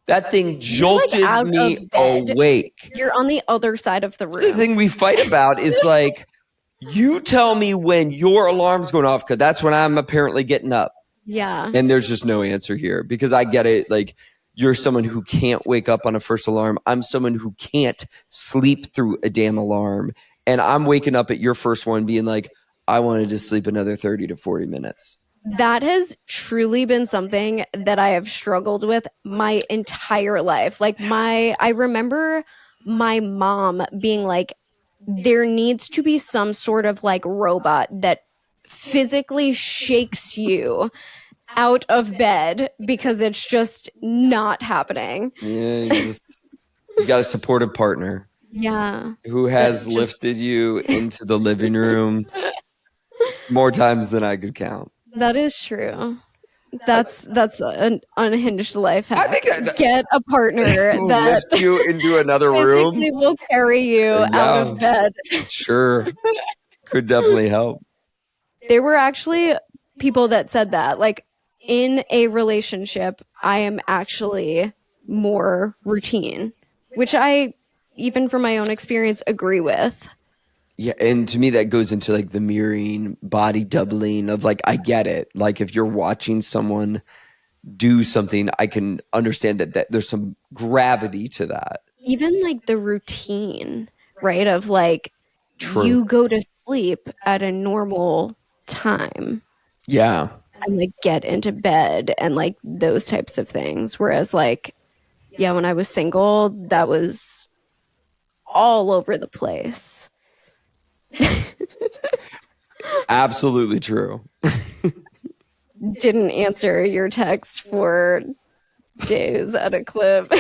That thing jolted me awake. You're on the other side of the room. The thing we fight about is like, you tell me when your alarm's going off, because that's when I'm apparently getting up. Yeah. And there's just no answer here because I get it. Like, you're someone who can't wake up on a first alarm. I'm someone who can't sleep through a damn alarm. And I'm waking up at your first one being like, I wanted to sleep another 30 to 40 minutes. That has truly been something that I have struggled with my entire life. Like, I remember my mom being like, there needs to be some sort of like robot that physically shakes you out of bed because it's just not happening. Yeah, you got a supportive partner. Yeah. Who has lifted you into the living room more times than I could count. That is true. That's an unhinged life hack. I think get a partner who that lifts you into another room. will carry you out of bed. Sure. Could definitely help. There were actually people that said that, like, in a relationship, I am actually more routine, which I, even from my own experience, agree with. Yeah, and to me that goes into like the mirroring, body doubling of like, I get it. Like, if you're watching someone do something, I can understand that there's some gravity to that. Even like the routine, right? Of like, True. You go to sleep at a normal time. Yeah. And like get into bed and like those types of things. Whereas like, yeah, when I was single, that was all over the place. Absolutely true. Didn't answer your text for days at a clip.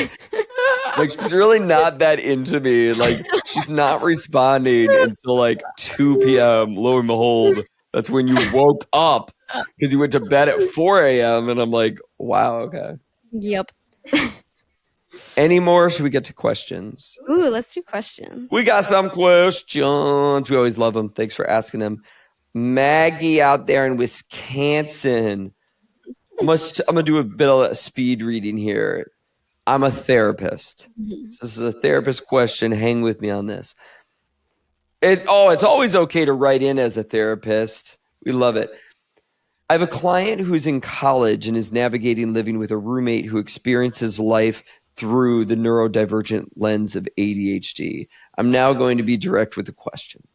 Like, she's really not that into me. Like, she's not responding until like 2 p.m. Lo and behold, that's when you woke up because you went to bed at 4 a.m. And I'm like, wow, okay. Yep. Any more? Should we get to questions? Ooh, let's do questions. We got some questions. We always love them. Thanks for asking them. Maggie out there in Wisconsin. I'm gonna do a bit of speed reading here. I'm a therapist. So this is a therapist question. Hang with me on this. It's always okay to write in as a therapist. We love it. I have a client who's in college and is navigating living with a roommate who experiences life through the neurodivergent lens of ADHD. I'm now going to be direct with the question.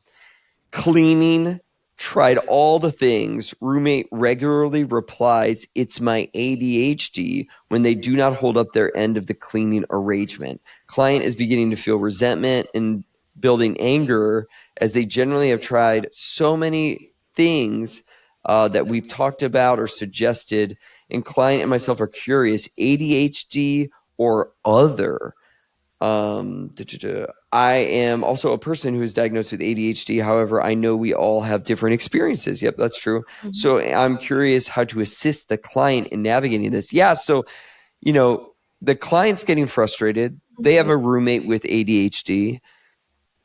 Cleaning, tried all the things. Roommate regularly replies, "It's my ADHD," when they do not hold up their end of the cleaning arrangement. Client is beginning to feel resentment and building anger as they generally have tried so many things that we've talked about or suggested. And client and myself are curious, ADHD or other? I am also a person who is diagnosed with ADHD. However, I know we all have different experiences. Yep, that's true. Mm-hmm. So I'm curious how to assist the client in navigating this. Yeah, so, the client's getting frustrated. They have a roommate with ADHD.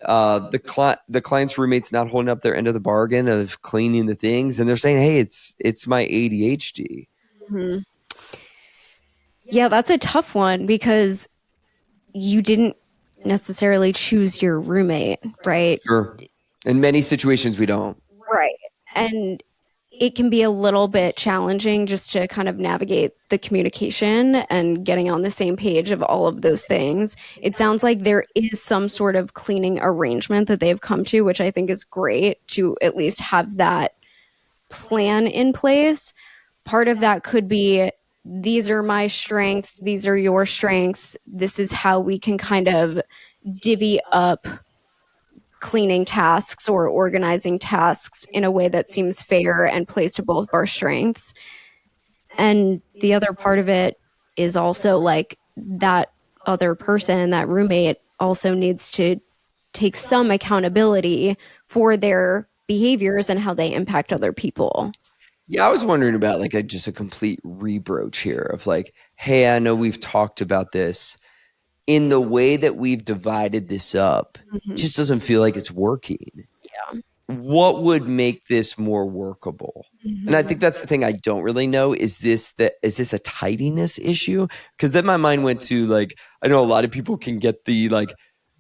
The client's roommate's not holding up their end of the bargain of cleaning the things, and they're saying, "Hey, it's my ADHD." Mm-hmm. Yeah, that's a tough one because you didn't necessarily choose your roommate, right? Sure. In many situations, we don't. Right. And it can be a little bit challenging just to kind of navigate the communication and getting on the same page of all of those things. It sounds like there is some sort of cleaning arrangement that they've come to, which I think is great to at least have that plan in place. Part of that could be, these are my strengths, these are your strengths. This is how we can kind of divvy up cleaning tasks or organizing tasks in a way that seems fair and plays to both of our strengths. And the other part of it is also like that other person, that roommate, also needs to take some accountability for their behaviors and how they impact other people. Yeah, I was wondering about like just a complete rebroach here of like, hey, I know we've talked about this. In the way that we've divided this up, it just doesn't feel like it's working. Yeah. What would make this more workable? And I think that's the thing I don't really know. Is this a tidiness issue? Because then my mind went to like, I know a lot of people can get the like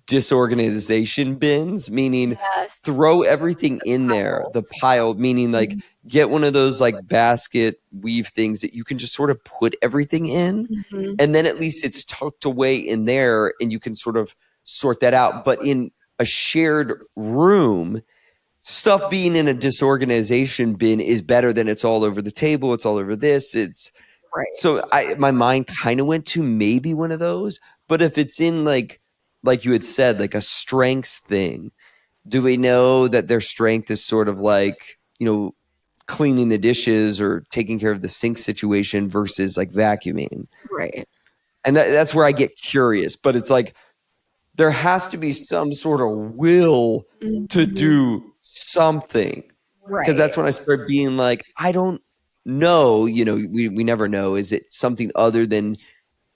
disorganization bins, meaning Yes. throw everything in there, the pile, meaning like get one of those like basket weave things that you can just sort of put everything in. And then at least it's tucked away in there and you can sort of sort that out. But in a shared room, stuff being in a disorganization bin is better than it's all over the table. It's all over this. It's Right. so my mind kind of went to maybe one of those. But if it's in like you had said, like a strengths thing, do we know that their strength is sort of like, cleaning the dishes or taking care of the sink situation versus like vacuuming? Right. And that's where I get curious. But it's like there has to be some sort of will to do something. Because that's when I start being like, I don't know. We never know. Is it something other than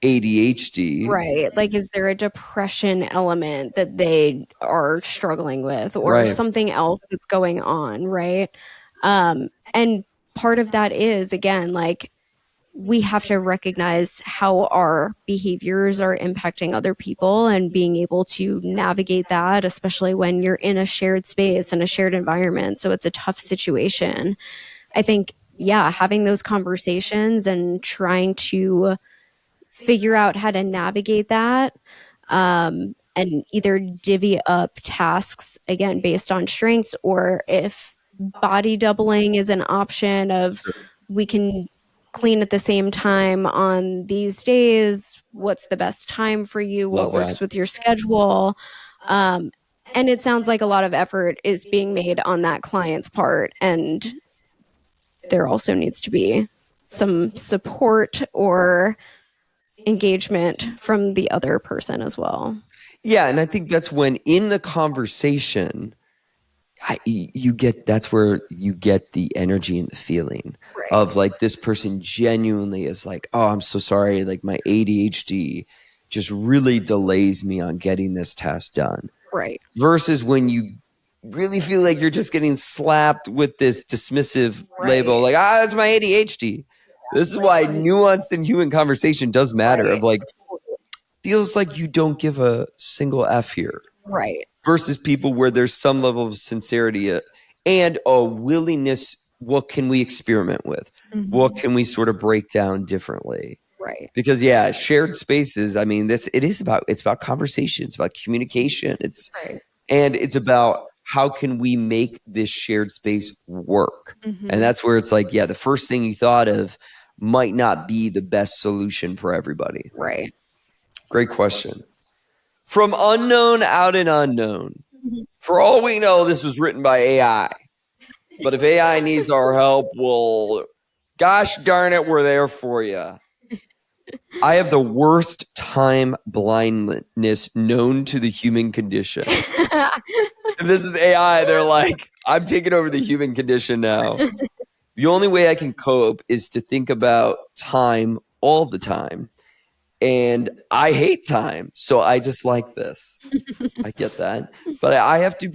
ADHD? Right. Like, is there a depression element that they are struggling with or Right. something else that's going on? Right. And part of that is, again, like, we have to recognize how our behaviors are impacting other people and being able to navigate that, especially when you're in a shared space and a shared environment. So it's a tough situation. I think, yeah, having those conversations and trying to figure out how to navigate that, and either divvy up tasks again based on strengths, or if body doubling is an option of we can clean at the same time on these days, what's the best time for you, what Love works that. with your schedule. And it sounds like a lot of effort is being made on that client's part, and there also needs to be some support or engagement from the other person as well. Yeah, and I think that's when in the conversation, that's where you get the energy and the feeling of like this person genuinely is like, oh, I'm so sorry. Like my ADHD just really delays me on getting this task done. Right. Versus when you really feel like you're just getting slapped with this dismissive label, like, that's my ADHD. This is why nuanced and human conversation does matter. Of like, feels like you don't give a single F here. Right. Versus people where there's some level of sincerity and a willingness. What can we experiment with? What can we sort of break down differently? Right. Because shared spaces. I mean, it's about conversation. It's about communication. And it's about how can we make this shared space work? And that's where it's like, the first thing you thought of might not be the best solution for everybody. Right. Great question. From unknown out and unknown. For all we know, this was written by AI. But if AI needs our help, well, gosh darn it, we're there for you. I have the worst time blindness known to the human condition. If this is AI, they're like, I'm taking over the human condition now. The only way I can cope is to think about time all the time. And I hate time, so I just like this. I get that. But I have to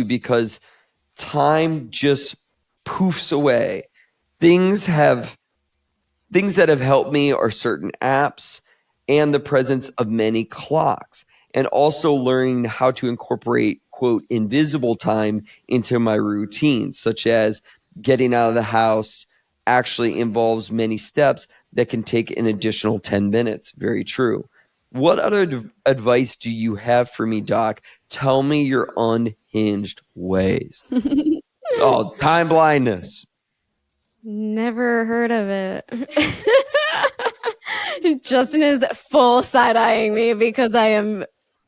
because time just poofs away. Things that have helped me are certain apps and the presence of many clocks, and also learning how to incorporate quote invisible time into my routines, such as getting out of the house actually involves many steps that can take an additional 10 minutes. Very true. What other advice do you have for me, Doc? Tell me your unhinged ways. It's all time blindness. Never heard of it. Justin is full side eyeing me because I am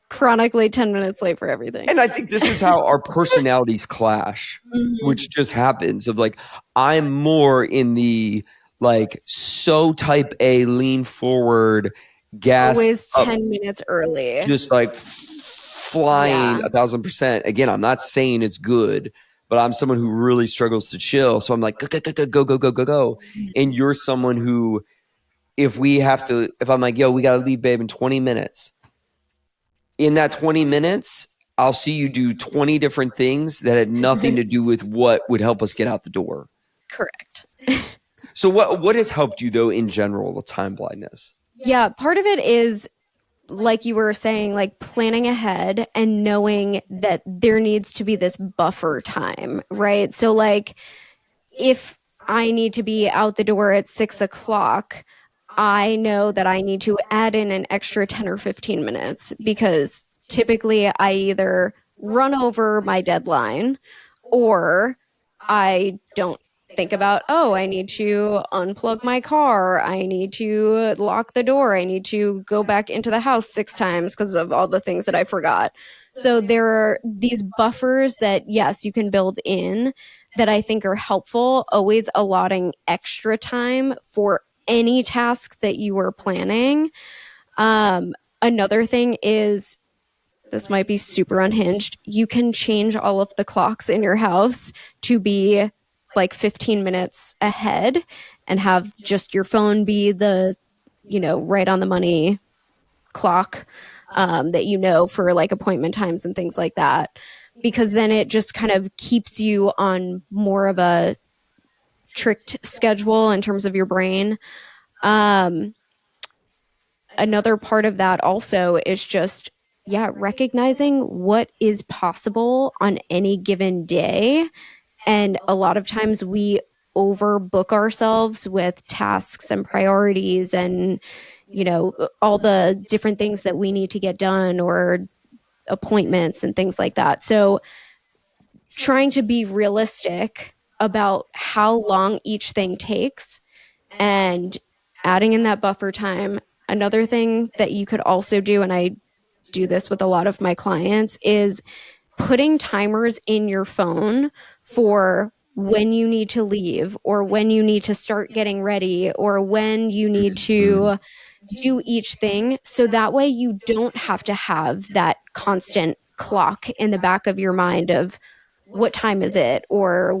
chronically 10 minutes late for everything. And I think this is how our personalities clash, which just happens of like, I'm more in the like so type A lean forward, gas Always up, 10 minutes early. just like flying 1,000%. Again, I'm not saying it's good, but I'm someone who really struggles to chill. So I'm like, go, go, go, go, go, go, go, go. And you're someone who, if I'm like, yo, we got to leave, babe, in 20 minutes. In that 20 minutes, I'll see you do 20 different things that had nothing to do with what would help us get out the door. Correct. So what has helped you though in general with time blindness? Yeah, part of it is like you were saying, like planning ahead and knowing that there needs to be this buffer time, right? So like if I need to be out the door at 6 o'clock, I know that I need to add in an extra 10 or 15 minutes because typically I either run over my deadline or I don't think about, oh, I need to unplug my car. I need to lock the door. I need to go back into the house 6 times because of all the things that I forgot. So there are these buffers that, yes, you can build in that I think are helpful, always allotting extra time for any task that you are planning. Another thing is, this might be super unhinged. You can change all of the clocks in your house to be like 15 minutes ahead and have just your phone be the, right on the money clock that for like appointment times and things like that. Because then it just kind of keeps you on more of a tricked schedule in terms of your brain. Another part of that also is just recognizing what is possible on any given day. And a lot of times we overbook ourselves with tasks and priorities and all the different things that we need to get done or appointments and things like that. So trying to be realistic about how long each thing takes and adding in that buffer time. Another thing that you could also do, and I do this with a lot of my clients, is putting timers in your phone for when you need to leave or when you need to start getting ready or when you need to do each thing. So that way you don't have to have that constant clock in the back of your mind of what time is it or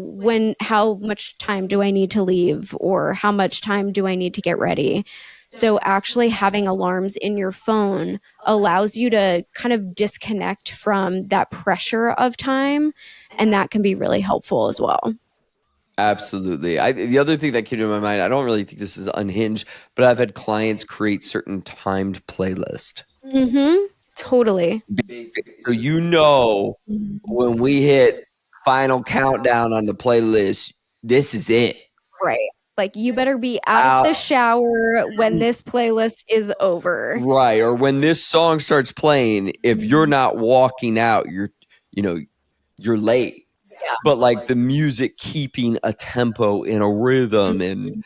how much time do I need to leave or how much time do I need to get ready. So actually having alarms in your phone allows you to kind of disconnect from that pressure of time, and that can be really helpful as well. Absolutely. The other thing that came to my mind, I don't really think this is unhinged, but I've had clients create certain timed playlist. Totally. So when we hit final countdown on the playlist, this is it. Right. Like you better be out of the shower when this playlist is over. Right. Or when this song starts playing, if you're not walking out, you're late. Yeah. But like the music keeping a tempo and a rhythm and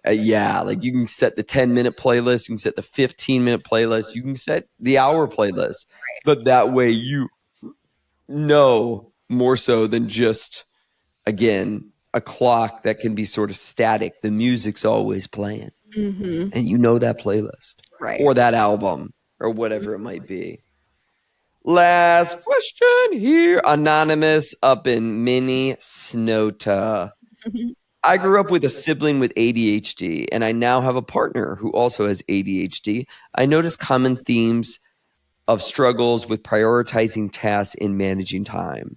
like you can set the 10-minute playlist, you can set the 15-minute playlist, you can set the hour playlist. But that way you know more so than just, again, a clock that can be sort of static. The music's always playing. And you know that playlist. Right. Or that album or whatever it might be. Last question here. Anonymous up in Minnesota. I grew up with a sibling with ADHD, and I now have a partner who also has ADHD. I notice common themes of struggles with prioritizing tasks and managing time.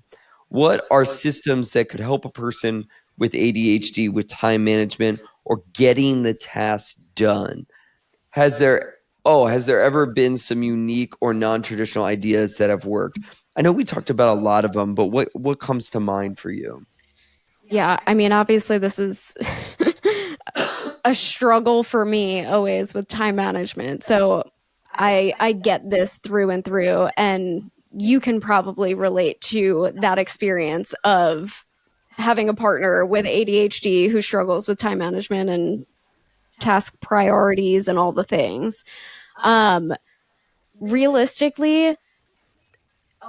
What are systems that could help a person with ADHD with time management or getting the tasks done? Has there oh, has there ever been some unique or non-traditional ideas that have worked? I know we talked about a lot of them, but what comes to mind for you? Yeah, I mean, obviously, this is a struggle for me always with time management. So I get this through and through, and you can probably relate to that experience of having a partner with ADHD who struggles with time management and task priorities and all the things. Um, Realistically,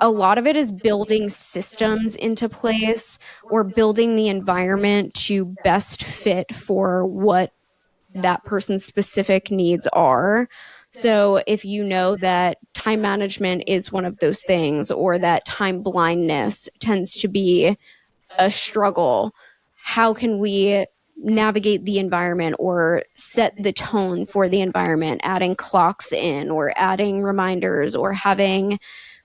a lot of it is building systems into place or building the environment to best fit for what that person's specific needs are. So if you know that time management is one of those things, or that time blindness tends to be a struggle, how can we navigate the environment or set the tone for the environment, adding clocks in or adding reminders or having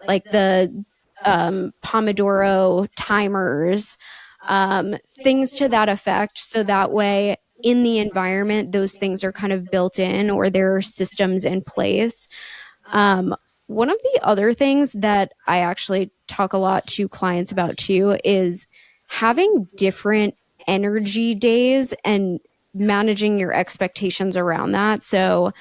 like the Pomodoro timers, things to that effect. So that way, in the environment, those things are kind of built in or there are systems in place. Um, One of the other things that I actually talk a lot to clients about too is having different energy days and managing your expectations around that. So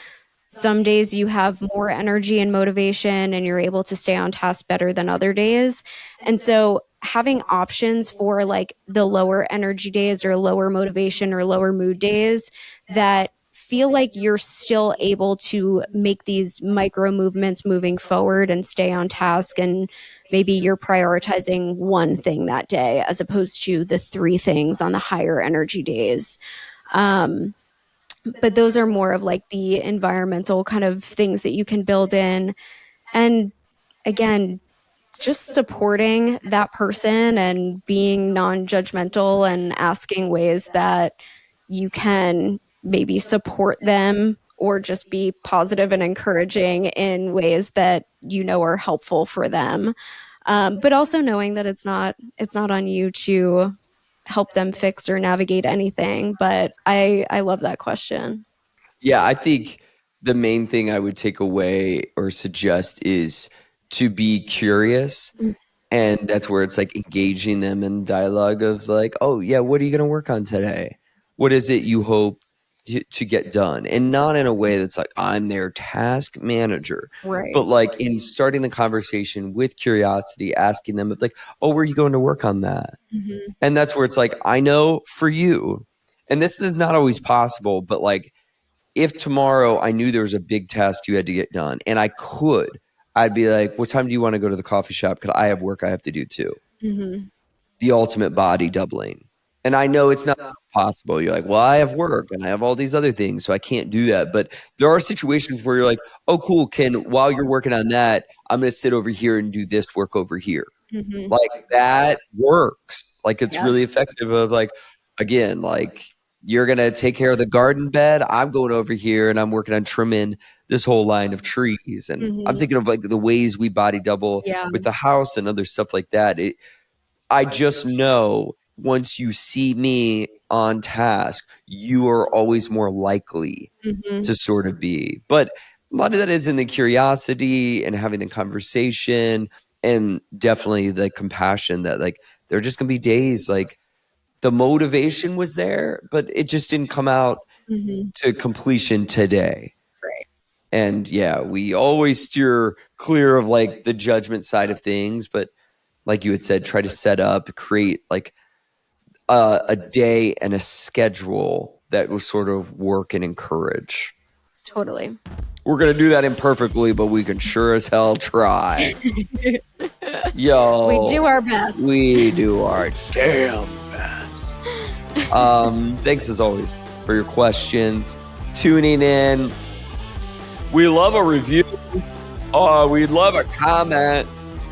some days you have more energy and motivation and you're able to stay on task better than other days. And so having options for like the lower energy days or lower motivation or lower mood days that feel like you're still able to make these micro movements moving forward and stay on task, and maybe you're prioritizing one thing that day as opposed to the three things on the higher energy days. um, but those are more of like the environmental kind of things that you can build in. And again, just supporting that person and being non-judgmental and asking ways that you can maybe support them or just be positive and encouraging in ways that you know are helpful for them. But also knowing that it's not on you to help them fix or navigate anything. But I love that question. Yeah, I think the main thing I would take away or suggest is to be curious. And that's where it's like engaging them in dialogue of like, oh, yeah, what are you going to work on today? What is it you hope to get done? And not in a way that's like, I'm their task manager, Right. but like in starting the conversation with curiosity, asking them, like, oh, where are you going to work on that? Mm-hmm. And that's where it's like, I know for you, and this is not always possible, but like, if tomorrow I knew there was a big task you had to get done and I could, I'd be like, what time do you want to go to the coffee shop? Because I have work I have to do too. Mm-hmm. The ultimate body doubling. And I know it's not possible. You're like, well, I have work and I have all these other things, so I can't do that. But there are situations where you're like, oh, cool, while you're working on that, I'm going to sit over here and do this work over here. Mm-hmm. Like that works. Like it's really Yes. effective of like, again, like you're going to take care of the garden bed. I'm going over here and I'm working on trimming this whole line of trees. And I'm Mm-hmm. thinking of like the ways we body double Yeah. with the house and other stuff like that. I just know once you see me on task, you are always more likely Mm-hmm. to sort of be. But a lot of that is in the curiosity and having the conversation, and definitely the compassion that like there are just gonna be days like the motivation was there, but it just didn't come out Mm-hmm. to completion today. Right. And yeah, we always steer clear of like the judgment side of things, but like you had said, try to set up, create like a day and a schedule that will sort of work and encourage. Totally. We're going to do that imperfectly, but we can sure as hell try. Yo. We do our best. We do our damn best. Thanks as always for your questions, tuning in. We love a review. We'd love a comment,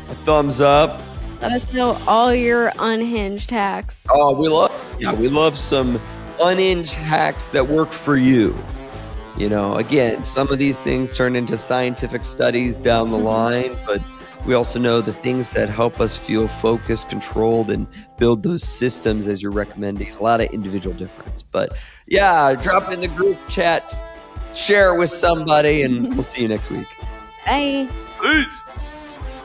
a thumbs up. Let us know all your unhinged hacks. Oh, we love some unhinged hacks that work for you. You know, again, some of these things turn into scientific studies down the line, but we also know the things that help us feel focused, controlled, and build those systems as you're recommending. A lot of individual difference. But yeah, drop in the group chat share it with somebody, and we'll see you next week. Bye. Peace.